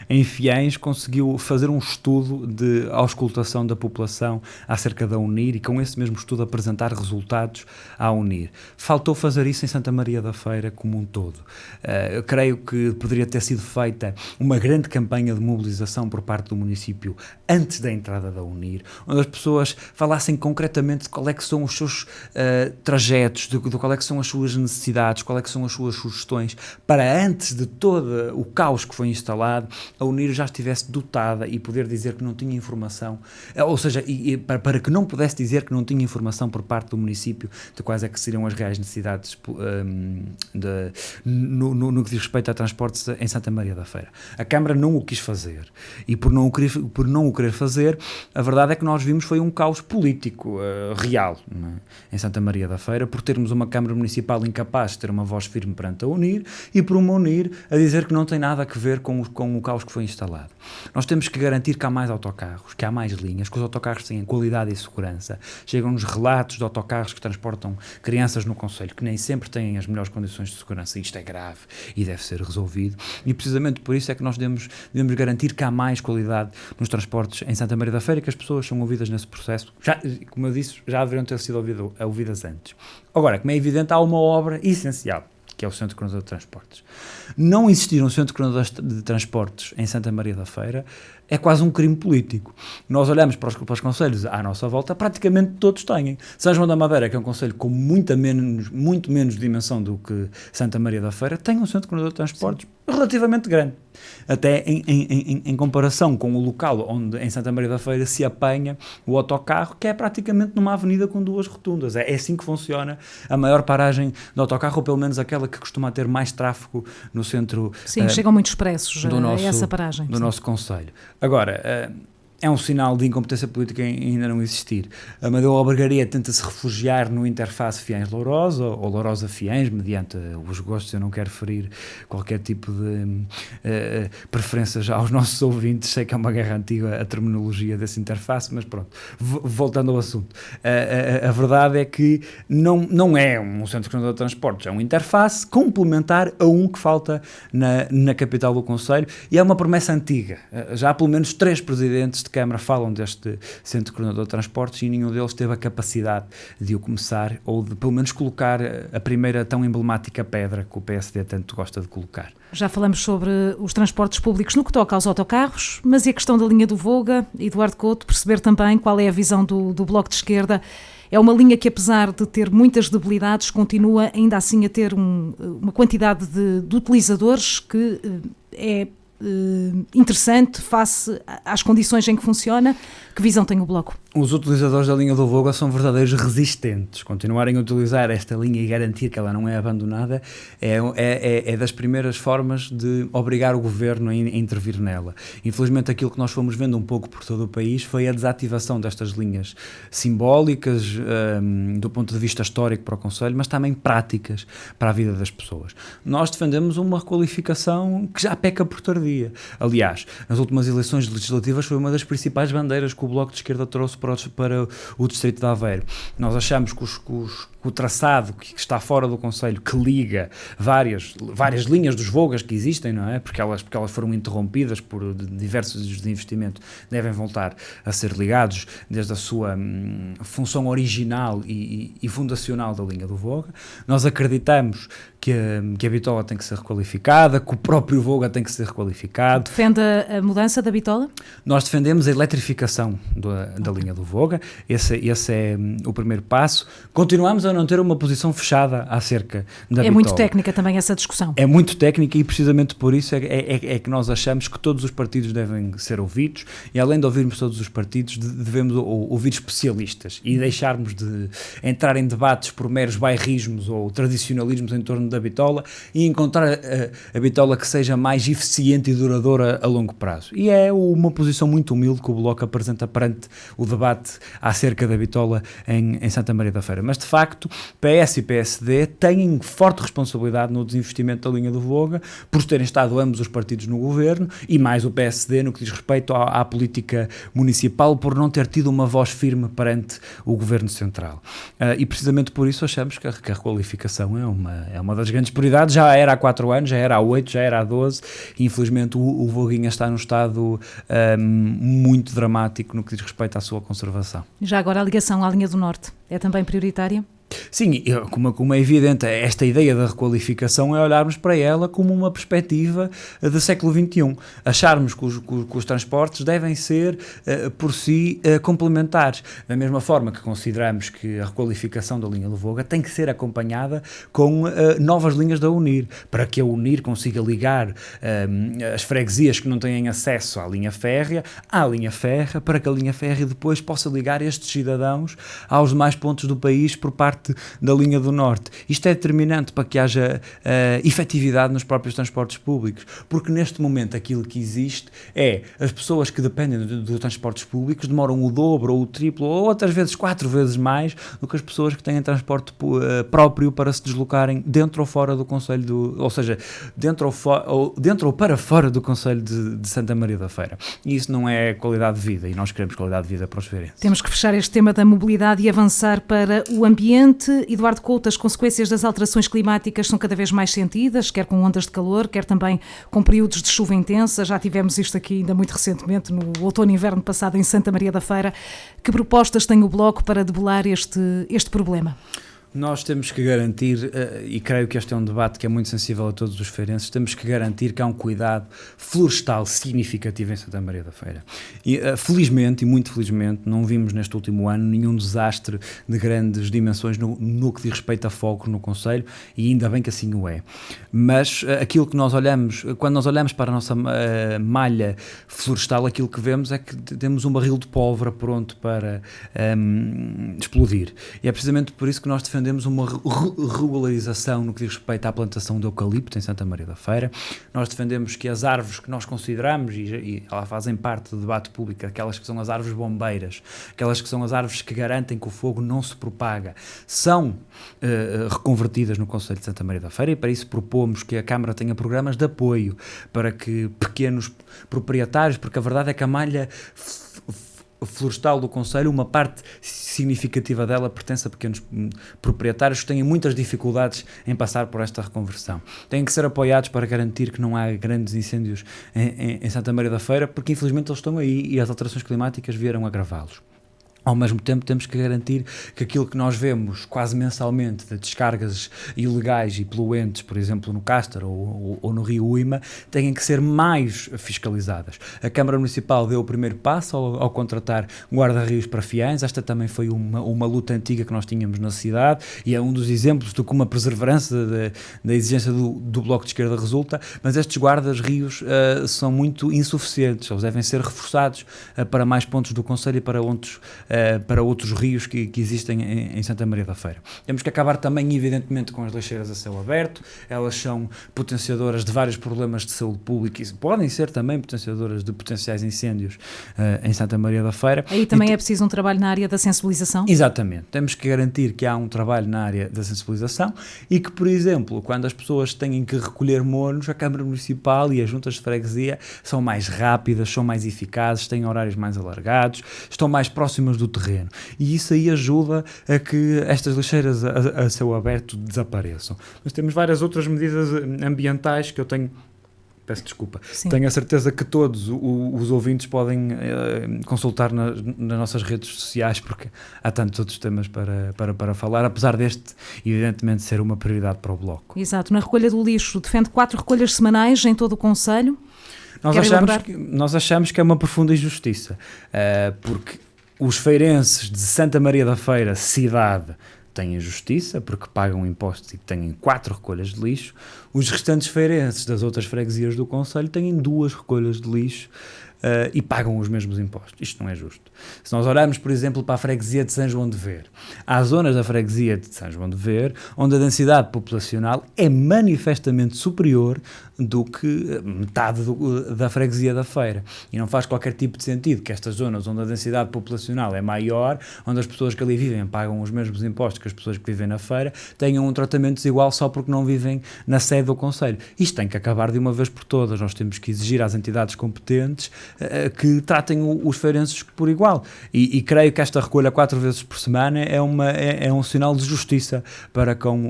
em Fiães, conseguiu fazer um estudo de auscultação da população acerca da UNIR e com esse mesmo estudo apresentar resultados à UNIR. Faltou fazer isso em Santa Maria da Feira como um todo. Eu creio que poderia ter sido feita uma grande campanha de mobilização por parte do município antes da entrada da UNIR, onde as pessoas falassem concretamente de qual é que são os seus trajetos, de qual é que são as suas necessidades, qual é que são as suas sugestões, para antes de todo o caos que foi instalado, a UNIR já estivesse dotada e poder dizer que não tinha informação, ou seja, para que não pudesse dizer que não tinha informação por parte do município de quais é que seriam as reais necessidades no que diz respeito a transportes em Santa Maria da Feira. A Câmara não o quis fazer e por não o querer fazer, a verdade é que nós vimos foi um caos político real, não é? Em Santa Maria da Feira, por termos uma Câmara Municipal incapaz de ter uma voz firme perante a UNIR e por uma UNIR a dizer que não tem nada a ver com o caos que foi instalado. Nós temos que garantir que há mais autocarros, que há mais linhas, que os autocarros têm qualidade e segurança. Chegam-nos relatos de autocarros que transportam crianças no concelho, que nem sempre têm as melhores condições de segurança. Isto é grave e deve ser resolvido. E precisamente por isso é que nós devemos garantir que há mais qualidade nos transportes em Santa Maria da Feira e que as pessoas são ouvidas nesse processo. Já, como eu disse, já deveriam ter sido ouvidas antes. Agora, como é evidente, há uma obra essencial, que é o Centro Coordenador de Transportes. Não existir um Centro Coordenador de Transportes em Santa Maria da Feira é quase um crime político. Nós olhamos para os concelhos à nossa volta, praticamente todos têm. São João da Madeira, que é um concelho com muito menos dimensão do que Santa Maria da Feira, tem um Centro Coordenador de Transportes relativamente grande. Até em comparação com o local onde em Santa Maria da Feira se apanha o autocarro, que é praticamente numa avenida com 2 rotundas. É assim que funciona a maior paragem de autocarro, ou pelo menos aquela que costuma ter mais tráfego no centro. Sim, chegam muitos expressos a essa paragem. Do nosso concelho. Agora, é um sinal de incompetência política ainda não existir. A Amadeu Albergaria tenta-se refugiar no interface Fiães-Lourosa ou Lourosa-Fiães, mediante os gostos. Eu não quero ferir qualquer tipo de preferências aos nossos ouvintes. Sei que é uma guerra antiga a terminologia desse interface, mas pronto, voltando ao assunto. A verdade é que não é um centro coordenador de transportes, é um interface complementar a um que falta na capital do concelho, e é uma promessa antiga. Já há pelo menos 3 presidentes de Câmara falam deste Centro Coordenador de Transportes e nenhum deles teve a capacidade de o começar ou de pelo menos colocar a primeira tão emblemática pedra que o PSD tanto gosta de colocar. Já falamos sobre os transportes públicos no que toca aos autocarros, mas e a questão da linha do Voga? Eduardo Couto, perceber também qual é a visão do Bloco de Esquerda. É uma linha que, apesar de ter muitas debilidades, continua ainda assim a ter uma quantidade de utilizadores que é interessante face às condições em que funciona. Que visão tem o Bloco? Os utilizadores da linha do Voga são verdadeiros resistentes. Continuarem a utilizar esta linha e garantir que ela não é abandonada é das primeiras formas de obrigar o governo a intervir nela. Infelizmente, aquilo que nós fomos vendo um pouco por todo o país foi a desativação destas linhas simbólicas do ponto de vista histórico para o concelho, mas também práticas para a vida das pessoas. Nós defendemos uma requalificação que já peca por tardia. Aliás, nas últimas eleições legislativas foi uma das principais bandeiras que o Bloco de Esquerda trouxe para o distrito de Aveiro. Nós achamos que o traçado que está fora do concelho, que liga várias linhas dos Vogas que existem, não é? Porque elas foram interrompidas por diversos investimentos, devem voltar a ser ligados desde a sua função original e fundacional da linha do Voga. Nós acreditamos que a Bitola tem que ser requalificada, que o próprio Voga tem que ser requalificado. Defende a mudança da Bitola? Nós defendemos a eletrificação da linha do Voga. Esse é o primeiro passo. Continuamos a não ter uma posição fechada acerca da bitola. É muito técnica também essa discussão. É muito técnica e precisamente por isso é que nós achamos que todos os partidos devem ser ouvidos e além de ouvirmos todos os partidos devemos ouvir especialistas e deixarmos de entrar em debates por meros bairrismos ou tradicionalismos em torno da bitola e encontrar a bitola que seja mais eficiente e duradoura a longo prazo. E é uma posição muito humilde que o Bloco apresenta perante o debate acerca da bitola em Santa Maria da Feira. Mas de facto, PS e PSD têm forte responsabilidade no desinvestimento da linha do Voga, por terem estado ambos os partidos no governo e mais o PSD no que diz respeito à política municipal, por não ter tido uma voz firme perante o governo central. E precisamente por isso achamos que a requalificação é uma das grandes prioridades. Já era há 4 anos, já era há 8, já era há 12 e infelizmente o Voguinha está num estado muito dramático no que diz respeito à sua conservação. Já agora a ligação à linha do Norte é também prioritária? Sim, como é evidente, esta ideia da requalificação é olharmos para ela como uma perspectiva do século XXI. Acharmos que os transportes devem ser, por si, complementares. Da mesma forma que consideramos que a requalificação da linha do Voga tem que ser acompanhada com novas linhas da UNIR, para que a UNIR consiga ligar as freguesias que não têm acesso à linha férrea, para que a linha férrea depois possa ligar estes cidadãos aos demais pontos do país por parte da linha do Norte. Isto é determinante para que haja efetividade nos próprios transportes públicos, porque neste momento aquilo que existe é as pessoas que dependem dos transportes públicos demoram o dobro ou o triplo ou outras vezes 4 vezes mais do que as pessoas que têm transporte próprio para se deslocarem dentro ou fora do concelho ou seja, dentro ou para fora do concelho de Santa Maria da Feira. E isso não é qualidade de vida e nós queremos qualidade de vida para os feirenses. Temos que fechar este tema da mobilidade e avançar para o ambiente. Eduardo Couto, as consequências das alterações climáticas são cada vez mais sentidas, quer com ondas de calor, quer também com períodos de chuva intensa. Já tivemos isto aqui ainda muito recentemente, no outono e inverno passado em Santa Maria da Feira. Que propostas tem o Bloco para debelar este problema? Nós temos que garantir, e creio que este é um debate que é muito sensível a todos os feirenses, temos que garantir que há um cuidado florestal significativo em Santa Maria da Feira. E felizmente, e muito felizmente, não vimos neste último ano nenhum desastre de grandes dimensões no que diz respeito a focos no concelho, e ainda bem que assim o é. Mas aquilo que nós olhamos, quando nós olhamos para a nossa malha florestal, aquilo que vemos é que temos um barril de pólvora pronto para explodir. E é precisamente por isso que nós defendemos uma regularização no que diz respeito à plantação de eucalipto em Santa Maria da Feira. Nós defendemos que as árvores que nós consideramos, e elas fazem parte do debate público, aquelas que são as árvores bombeiras, aquelas que são as árvores que garantem que o fogo não se propaga, são reconvertidas no concelho de Santa Maria da Feira, e para isso propomos que a Câmara tenha programas de apoio para que pequenos proprietários, porque a verdade é que a malha florestal do concelho, uma parte significativa dela pertence a pequenos proprietários que têm muitas dificuldades em passar por esta reconversão. Têm que ser apoiados para garantir que não há grandes incêndios em Santa Maria da Feira, porque infelizmente eles estão aí e as alterações climáticas vieram agravá-los. Ao mesmo tempo temos que garantir que aquilo que nós vemos quase mensalmente de descargas ilegais e poluentes, por exemplo no Castro ou no Rio Uima, têm que ser mais fiscalizadas. A Câmara Municipal deu o primeiro passo ao contratar guarda-rios para fiéis. Esta também foi uma luta antiga que nós tínhamos na cidade e é um dos exemplos de como a perseverança da exigência do Bloco de Esquerda resulta, mas estes guarda-rios são muito insuficientes. Eles devem ser reforçados para mais pontos do concelho e para outros rios que existem em Santa Maria da Feira. Temos que acabar também, evidentemente, com as lixeiras a céu aberto. Elas são potenciadoras de vários problemas de saúde pública e podem ser também potenciadoras de potenciais incêndios em Santa Maria da Feira. Aí também é preciso um trabalho na área da sensibilização? Exatamente. Temos que garantir que há um trabalho na área da sensibilização e que, por exemplo, quando as pessoas têm que recolher monos, a Câmara Municipal e as juntas de freguesia são mais rápidas, são mais eficazes, têm horários mais alargados, estão mais próximas do terreno. E isso aí ajuda a que estas lixeiras a céu aberto desapareçam. Nós temos várias outras medidas ambientais que eu tenho... Peço desculpa. Sim. Tenho a certeza que todos os ouvintes podem consultar nas nossas redes sociais, porque há tantos outros temas para falar, apesar deste, evidentemente, ser uma prioridade para o Bloco. Exato. Na recolha do lixo, defende 4 recolhas semanais em todo o concelho. Nós achamos que é uma profunda injustiça, porque os feirenses de Santa Maria da Feira, cidade, têm justiça, porque pagam impostos e têm 4 recolhas de lixo. Os restantes feirenses das outras freguesias do concelho têm 2 recolhas de lixo e pagam os mesmos impostos. Isto não é justo. Se nós olharmos, por exemplo, para a freguesia de São João de Ver, há zonas da freguesia de São João de Ver onde a densidade populacional é manifestamente superior do que metade da freguesia da Feira. E não faz qualquer tipo de sentido que estas zonas onde a densidade populacional é maior, onde as pessoas que ali vivem pagam os mesmos impostos que as pessoas que vivem na Feira, tenham um tratamento desigual só porque não vivem na sede do concelho. Isto tem que acabar de uma vez por todas. Nós temos que exigir às entidades competentes que tratem os feirenses por igual. E creio que esta recolha 4 vezes por semana é um sinal de justiça para com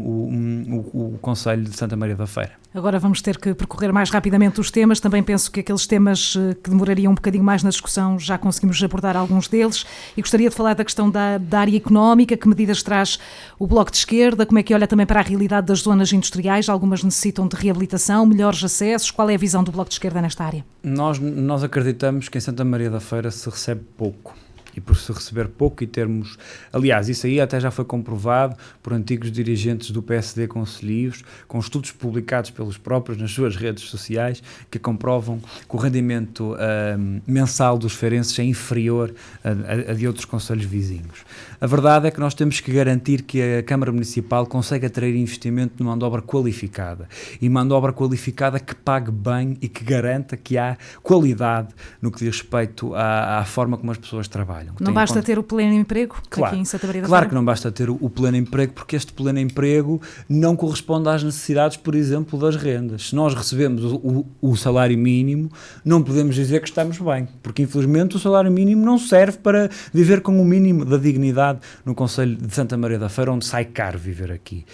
o Concelho de Santa Maria da Feira. Agora vamos ter que percorrer mais rapidamente os temas. Também penso que aqueles temas que demorariam um bocadinho mais na discussão já conseguimos abordar alguns deles. E gostaria de falar da questão da área económica. Que medidas traz o Bloco de Esquerda? Como é que olha também para a realidade das zonas industriais? Algumas necessitam de reabilitação, melhores acessos. Qual é a visão do Bloco de Esquerda nesta área? Nós acreditamos que em Santa Maria da Feira se recebe pouco. E por se receber pouco e termos... Aliás, isso aí até já foi comprovado por antigos dirigentes do PSD concelhios, com estudos publicados pelos próprios nas suas redes sociais, que comprovam que o rendimento mensal dos feirenses é inferior a de outros concelhos vizinhos. A verdade é que nós temos que garantir que a Câmara Municipal consegue atrair investimento de mão de obra qualificada. E mão de obra qualificada que pague bem e que garanta que há qualidade no que diz respeito à forma como as pessoas trabalham. Não basta ter o pleno emprego aqui em Santa Maria da Feira? Claro que não basta ter o pleno emprego, porque este pleno emprego não corresponde às necessidades, por exemplo, das rendas. Se nós recebemos o salário mínimo, não podemos dizer que estamos bem, porque infelizmente o salário mínimo não serve para viver com o mínimo da dignidade no Concelho de Santa Maria da Feira, onde sai caro viver aqui.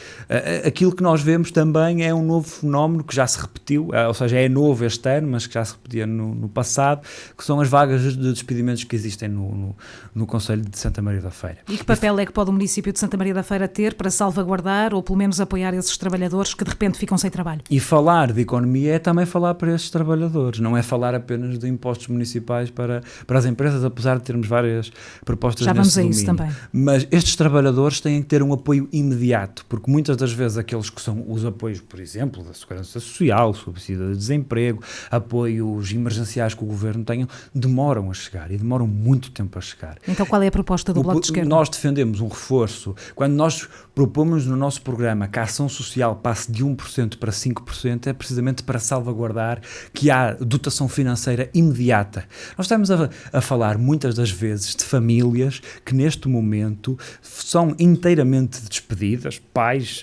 Aquilo que nós vemos também é um novo fenómeno que já se repetiu, ou seja, é novo este ano, mas que já se repetia no passado, que são as vagas de despedimentos que existem no Concelho de Santa Maria da Feira. E que papel é que pode o município de Santa Maria da Feira ter para salvaguardar ou pelo menos apoiar esses trabalhadores que de repente ficam sem trabalho? E falar de economia é também falar para esses trabalhadores, não é falar apenas de impostos municipais para as empresas, apesar de termos várias propostas nesse domínio. Já vamos a isso também. Mas estes trabalhadores têm que ter um apoio imediato, porque muitas das vezes aqueles que são os apoios, por exemplo, da Segurança Social, subsídio de desemprego, apoios emergenciais que o Governo tenha, demoram a chegar e demoram muito tempo a chegar. Então qual é a proposta do Bloco de Esquerda? Nós defendemos um reforço. Quando nós propomos no nosso programa que a ação social passe de 1% para 5%, é precisamente para salvaguardar que há dotação financeira imediata. Nós estamos a falar muitas das vezes de famílias que neste momento são inteiramente despedidas, pais,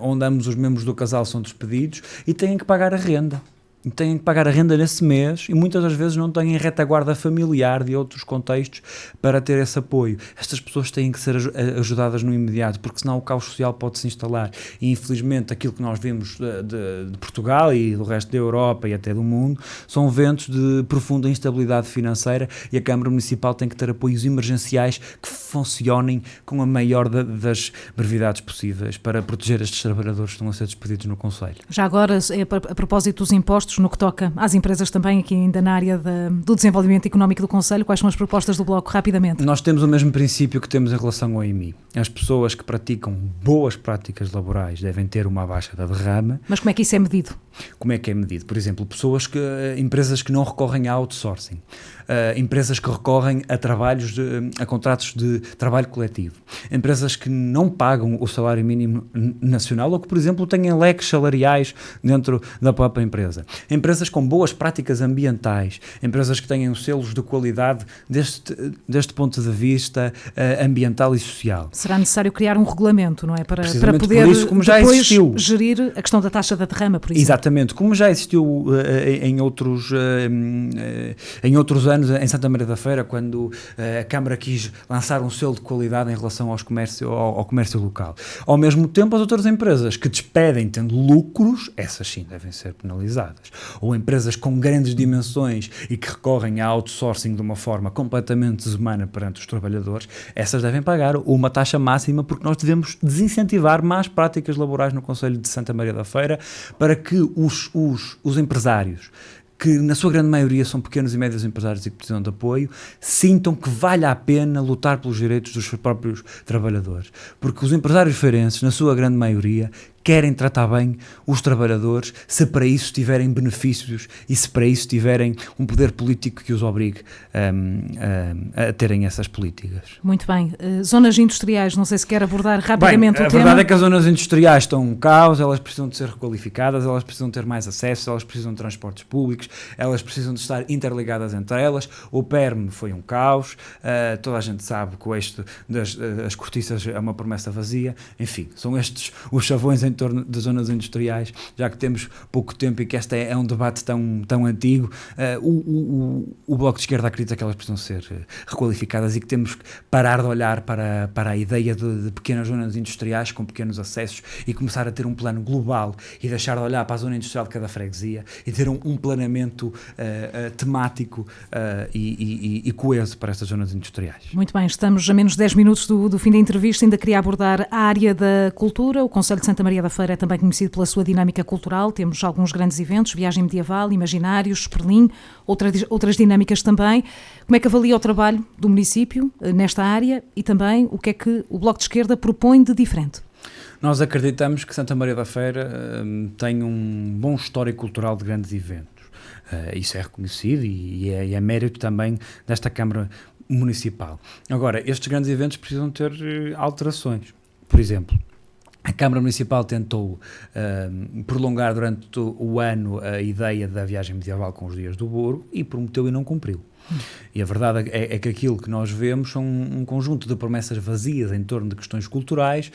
onde ambos os membros do casal são despedidos e têm que pagar a renda. Têm que pagar a renda nesse mês e muitas das vezes não têm retaguarda familiar de outros contextos para ter esse apoio. Estas pessoas têm que ser ajudadas no imediato, porque senão o caos social pode se instalar. E infelizmente aquilo que nós vemos de Portugal e do resto da Europa e até do mundo são ventos de profunda instabilidade financeira e a Câmara Municipal tem que ter apoios emergenciais que funcionem com a maior das brevidades possíveis para proteger estes trabalhadores que estão a ser despedidos no Concelho. Já agora, a propósito dos impostos, no que toca às empresas também, aqui ainda na área do desenvolvimento económico do Concelho, quais são as propostas do Bloco, rapidamente? Nós temos o mesmo princípio que temos em relação ao IMI. As pessoas que praticam boas práticas laborais devem ter uma baixa da derrama. Mas como é que isso é medido? Como é que é medido? Por exemplo, empresas que não recorrem a outsourcing, empresas que recorrem a contratos de trabalho coletivo, empresas que não pagam o salário mínimo nacional ou que, por exemplo, têm leques salariais dentro da própria empresa. Empresas com boas práticas ambientais, empresas que tenham selos de qualidade deste ponto de vista ambiental e social. Será necessário criar um regulamento, não é? Para por poder isso, como já depois existiu. Gerir a questão da taxa da derrama, por exemplo. Exatamente, como já existiu em outros anos em Santa Maria da Feira, quando a Câmara quis lançar um selo de qualidade em relação ao comércio local. Ao mesmo tempo, as outras empresas que despedem tendo lucros, essas sim devem ser penalizadas. Ou empresas com grandes dimensões e que recorrem a outsourcing de uma forma completamente desumana perante os trabalhadores, essas devem pagar uma taxa máxima, porque nós devemos desincentivar más práticas laborais no Concelho de Santa Maria da Feira para que os empresários que na sua grande maioria são pequenos e médios empresários e que precisam de apoio, sintam que vale a pena lutar pelos direitos dos seus próprios trabalhadores. Porque os empresários feirenses, na sua grande maioria, querem tratar bem os trabalhadores, se para isso tiverem benefícios e se para isso tiverem um poder político que os obrigue a terem essas políticas. Muito bem. Zonas industriais, não sei se quer abordar rapidamente o tema. A verdade é que as zonas industriais estão um caos, elas precisam de ser requalificadas, elas precisam ter mais acesso, elas precisam de transportes públicos, elas precisam de estar interligadas entre elas. O PERM foi um caos, toda a gente sabe que o eixo das cortiças é uma promessa vazia. Enfim, são estes os chavões em torno das zonas industriais, já que temos pouco tempo e que este é um debate tão antigo. O Bloco de Esquerda acredita que elas precisam ser requalificadas e que temos que parar de olhar para a ideia de pequenas zonas industriais com pequenos acessos e começar a ter um plano global e deixar de olhar para a zona industrial de cada freguesia e ter um planeamento temático e coeso para estas zonas industriais. Muito bem, estamos a menos de 10 minutos do fim da entrevista, ainda queria abordar a área da cultura. O Concelho de Santa Maria da Feira é também conhecido pela sua dinâmica cultural, temos alguns grandes eventos, Viagem Medieval, Imaginários, Perlim, outras dinâmicas também. Como é que avalia o trabalho do município nesta área e também o que é que o Bloco de Esquerda propõe de diferente? Nós acreditamos que Santa Maria da Feira tem um bom histórico cultural de grandes eventos. Isso é reconhecido e é mérito também desta Câmara Municipal. Agora, estes grandes eventos precisam ter alterações. Por exemplo, a Câmara Municipal tentou prolongar durante o ano a ideia da viagem medieval com os dias do Burgo e prometeu e não cumpriu. E a verdade é que aquilo que nós vemos são um conjunto de promessas vazias em torno de questões culturais,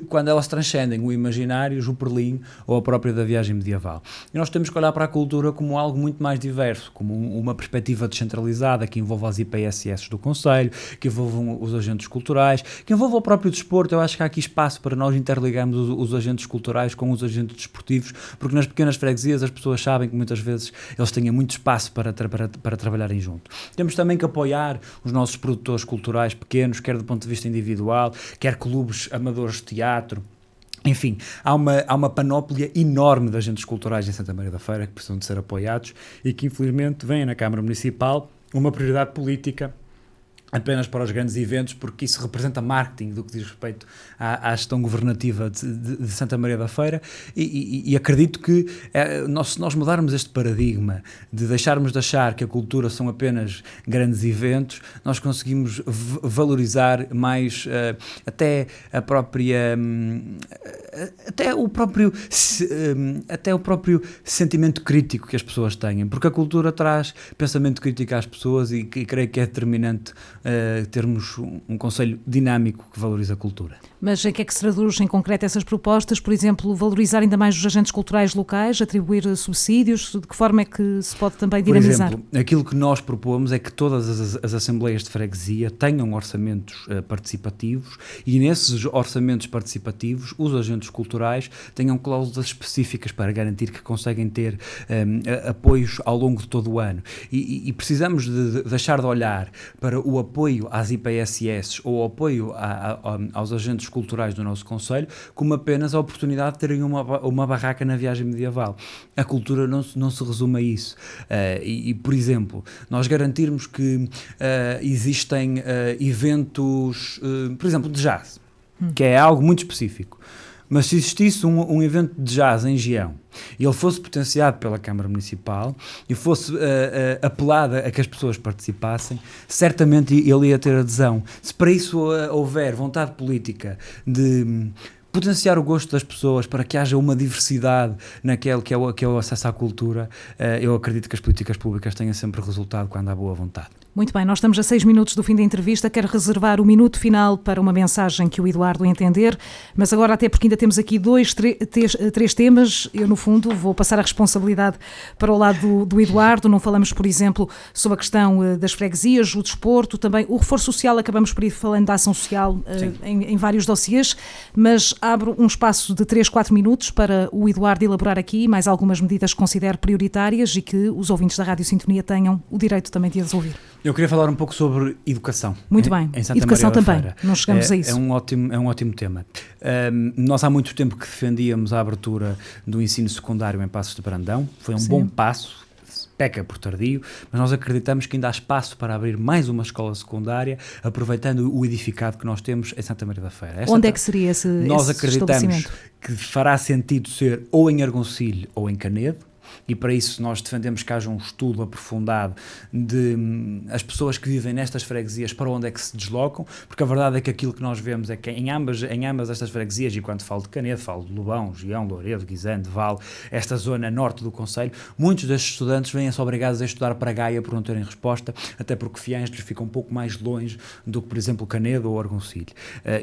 quando elas transcendem o Imaginários, o Perlim ou a própria da viagem medieval. E nós temos que olhar para a cultura como algo muito mais diverso, como uma perspectiva descentralizada que envolva as IPSS do Concelho, que envolvam os agentes culturais, que envolva o próprio desporto. Eu acho que há aqui espaço para nós interligarmos os agentes culturais com os agentes desportivos, porque nas pequenas freguesias as pessoas sabem que muitas vezes eles têm muito espaço para trabalharem juntos. Temos também que apoiar os nossos produtores culturais pequenos, quer do ponto de vista individual, quer clubes amadores de teatro. Enfim, há uma panóplia enorme de agentes culturais em Santa Maria da Feira que precisam de ser apoiados e que infelizmente vêm na Câmara Municipal uma prioridade política apenas para os grandes eventos, porque isso representa marketing do que diz respeito à gestão governativa de Santa Maria da Feira e acredito que se nós mudarmos este paradigma de deixarmos de achar que a cultura são apenas grandes eventos, nós conseguimos valorizar mais até a própria até o próprio sentimento crítico que as pessoas têm, porque a cultura traz pensamento crítico às pessoas e creio que é determinante termos um concelho dinâmico que valoriza a cultura. Mas em que é que se traduz em concreto essas propostas? Por exemplo, valorizar ainda mais os agentes culturais locais, atribuir subsídios? De que forma é que se pode também dinamizar? Por exemplo, aquilo que nós propomos é que todas as assembleias de freguesia tenham orçamentos participativos e nesses orçamentos participativos os agentes culturais tenham cláusulas específicas para garantir que conseguem ter apoios ao longo de todo o ano. E precisamos de deixar de olhar para o apoio às IPSS ou o apoio aos agentes culturais do nosso concelho como apenas a oportunidade de terem uma barraca na viagem medieval. A cultura não se resume a isso. Por exemplo, nós garantirmos que existem eventos, por exemplo, de jazz, que é algo muito específico. Mas se existisse um evento de jazz em Gião e ele fosse potenciado pela Câmara Municipal e fosse apelado a que as pessoas participassem, certamente ele ia ter adesão. Se para isso houver vontade política de potenciar o gosto das pessoas para que haja uma diversidade naquele que é o acesso à cultura, eu acredito que as políticas públicas tenham sempre resultado quando há boa vontade. Muito bem, nós estamos a 6 minutos do fim da entrevista, quero reservar o minuto final para uma mensagem que o Eduardo entender, mas agora até porque ainda temos aqui três temas, eu no fundo vou passar a responsabilidade para o lado do Eduardo. Não falamos, por exemplo, sobre a questão das freguesias, o desporto, também o reforço social, acabamos por ir falando da ação social em vários dossiês, mas abro um espaço de 3, 4 minutos para o Eduardo elaborar aqui mais algumas medidas que considere prioritárias e que os ouvintes da Rádio Sintonia tenham o direito também de as ouvir. Eu queria falar um pouco sobre educação. Muito bem, em Santa educação Maria da também, Feira. não chegamos a isso. É um ótimo tema. Nós há muito tempo que defendíamos a abertura do ensino secundário em Passos de Brandão, foi um bom passo, peca por tardio, mas nós acreditamos que ainda há espaço para abrir mais uma escola secundária, aproveitando o edificado que nós temos em Santa Maria da Feira. Onde é que seria esse Nós acreditamos estabelecimento? Que fará sentido ser ou em Argoncilho ou em Canedo, e para isso nós defendemos que haja um estudo aprofundado de as pessoas que vivem nestas freguesias para onde é que se deslocam, porque a verdade é que aquilo que nós vemos é que em ambas estas freguesias, e quando falo de Canedo, falo de Lobão, Gião, Louredo, Guisante, Val, esta zona norte do concelho, muitos destes estudantes vêm-se obrigados a estudar para Gaia por não terem resposta, até porque Fiães lhes fica um pouco mais longe do que, por exemplo, Canedo ou Argoncilho.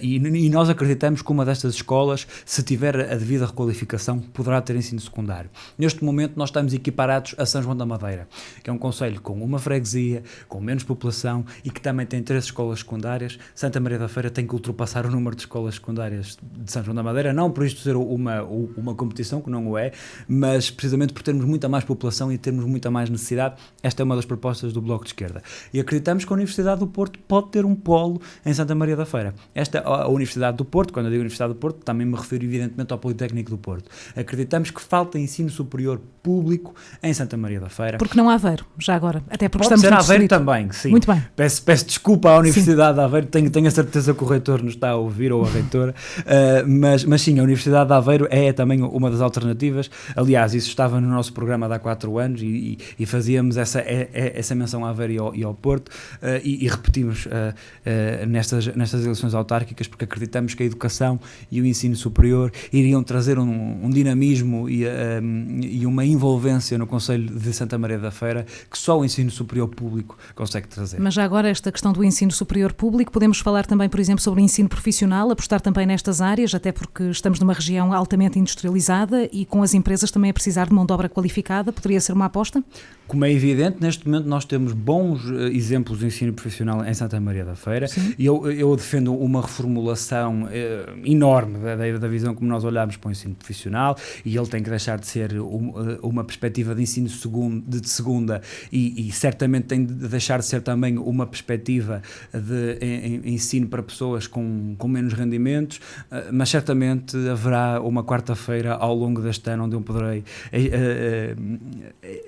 E nós acreditamos que uma destas escolas, se tiver a devida requalificação, poderá ter ensino secundário. Neste momento nós estamos equiparados a São João da Madeira, que é um concelho com uma freguesia, com menos população e que também tem 3 escolas secundárias. Santa Maria da Feira tem que ultrapassar o número de escolas secundárias de São João da Madeira, não por isto ser uma competição, que não o é, mas precisamente por termos muita mais população e termos muita mais necessidade. Esta é uma das propostas do Bloco de Esquerda. E acreditamos que a Universidade do Porto pode ter um polo em Santa Maria da Feira. A Universidade do Porto, quando eu digo Universidade do Porto, também me refiro evidentemente ao Politécnico do Porto. Acreditamos que falta ensino superior público em Santa Maria da Feira. Porque não há Aveiro, já agora, até porque pode estamos ser no Aveiro distrito. também, sim. Muito bem. Peço desculpa à Universidade de Aveiro, tenho a certeza que o reitor nos está a ouvir, ou a reitora, mas sim, a Universidade de Aveiro é também uma das alternativas. Aliás, isso estava no nosso programa de há 4 anos e fazíamos essa menção a Aveiro e ao Porto, e repetimos nestas eleições autárquicas, porque acreditamos que a educação e o ensino superior iriam trazer um dinamismo e uma envolvência no Concelho de Santa Maria da Feira que só o ensino superior público consegue trazer. Mas já agora esta questão do ensino superior público, podemos falar também, por exemplo, sobre o ensino profissional, apostar também nestas áreas, até porque estamos numa região altamente industrializada e com as empresas também a precisar de mão de obra qualificada, poderia ser uma aposta? Como é evidente, neste momento nós temos bons exemplos de ensino profissional em Santa Maria da Feira. Sim. E eu defendo uma reformulação enorme da visão como nós olhamos para o ensino profissional, e ele tem que deixar de ser uma perspectiva de ensino de segunda e certamente tem de deixar de ser também uma perspectiva de ensino para pessoas com menos rendimentos, mas certamente haverá uma quarta-feira ao longo deste ano onde eu poderei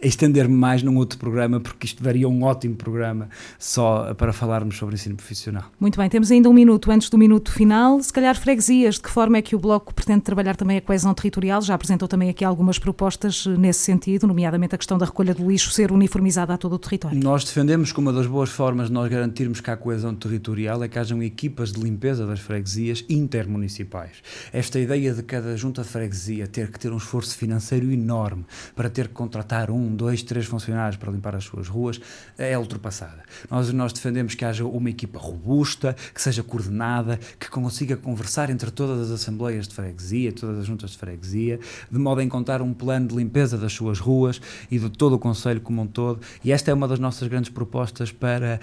estender-me mais num outro programa, porque isto daria um ótimo programa só para falarmos sobre ensino profissional. Muito bem, temos ainda um minuto antes do minuto final. Se calhar freguesias, de que forma é que o Bloco pretende trabalhar também a coesão territorial? Já apresentou também aqui algumas propostas nesse sentido, nomeadamente a questão da recolha do lixo ser uniformizada a todo o território. Nós defendemos que uma das boas formas de nós garantirmos que há coesão territorial é que hajam equipas de limpeza das freguesias intermunicipais. Esta ideia de cada junta de freguesia ter que ter um esforço financeiro enorme para ter que contratar 1, 2, 3 funcionários para limpar as suas ruas é ultrapassada. Nós defendemos que haja uma equipa robusta, que seja coordenada, que consiga conversar entre todas as assembleias de freguesia, todas as juntas de freguesia, de modo a encontrar um plano de limpeza das suas ruas e de todo o concelho como um todo. E esta é uma das nossas grandes propostas para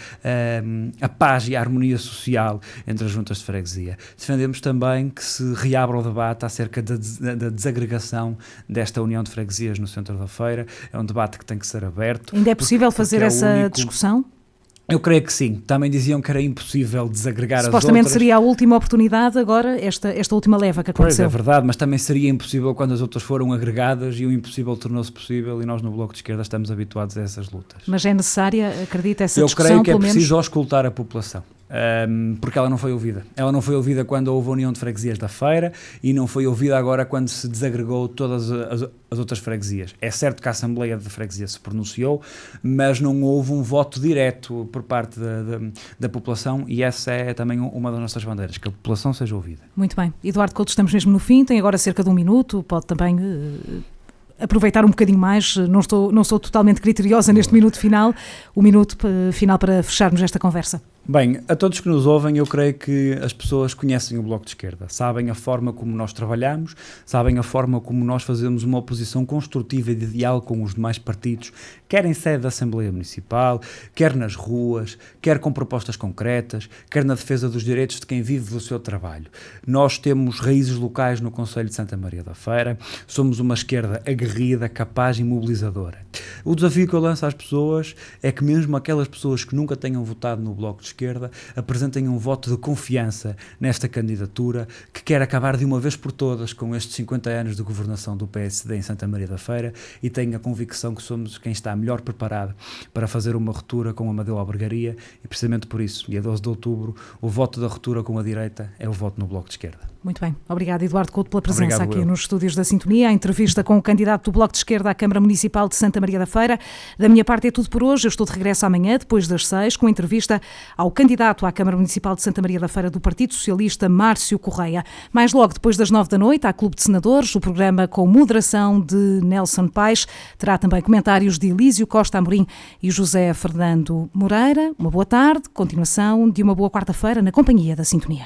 a paz e a harmonia social entre as juntas de freguesia. Defendemos também que se reabra o debate acerca da desagregação desta união de freguesias no centro da feira. É um debate que tem que ser aberto. Ainda é possível fazer essa discussão? Eu creio que sim. Também diziam que era impossível desagregar as outras. Supostamente seria a última oportunidade agora, esta última leva que aconteceu. Pois é verdade, mas também seria impossível quando as outras foram agregadas e o impossível tornou-se possível, e nós no Bloco de Esquerda estamos habituados a essas lutas. Mas é necessária, acredita, essa discussão? Eu creio que é menos... preciso auscultar a população. Porque ela não foi ouvida. Ela não foi ouvida quando houve a União de Freguesias da Feira e não foi ouvida agora quando se desagregou todas as outras freguesias. É certo que a Assembleia de Freguesia se pronunciou, mas não houve um voto direto por parte da população, e essa é também uma das nossas bandeiras, que a população seja ouvida. Muito bem. Eduardo Couto, estamos mesmo no fim, tem agora cerca de 1 minuto, pode também... aproveitar um bocadinho mais, não sou totalmente criteriosa neste minuto final, o minuto final para fecharmos esta conversa. Bem, a todos que nos ouvem, eu creio que as pessoas conhecem o Bloco de Esquerda, sabem a forma como nós trabalhamos, sabem a forma como nós fazemos uma oposição construtiva e de diálogo com os demais partidos, quer em sede da Assembleia Municipal, quer nas ruas, quer com propostas concretas, quer na defesa dos direitos de quem vive do seu trabalho. Nós temos raízes locais no Concelho de Santa Maria da Feira, somos uma esquerda aguerrida, capaz e mobilizadora. O desafio que eu lanço às pessoas é que mesmo aquelas pessoas que nunca tenham votado no Bloco de Esquerda apresentem um voto de confiança nesta candidatura que quer acabar de uma vez por todas com estes 50 anos de governação do PSD em Santa Maria da Feira e tenho a convicção que somos quem está melhor preparado para fazer uma ruptura com a Amadeu Albergaria e precisamente por isso, dia 12 de outubro, o voto da ruptura com a direita é o voto no Bloco de Esquerda. Muito bem. Obrigado, Eduardo Couto, pela presença Obrigado, aqui nos estúdios da Sintonia. A entrevista com o candidato do Bloco de Esquerda à Câmara Municipal de Santa Maria da Feira. Da minha parte é tudo por hoje. Eu estou de regresso amanhã, depois das 6, com a entrevista ao candidato à Câmara Municipal de Santa Maria da Feira do Partido Socialista, Márcio Correia. Mais logo, depois das 9 da noite, há Clube de Senadores, o programa com moderação de Nelson Paes. Terá também comentários de Elísio Costa Amorim e José Fernando Moreira. Uma boa tarde, continuação de uma boa quarta-feira na companhia da Sintonia.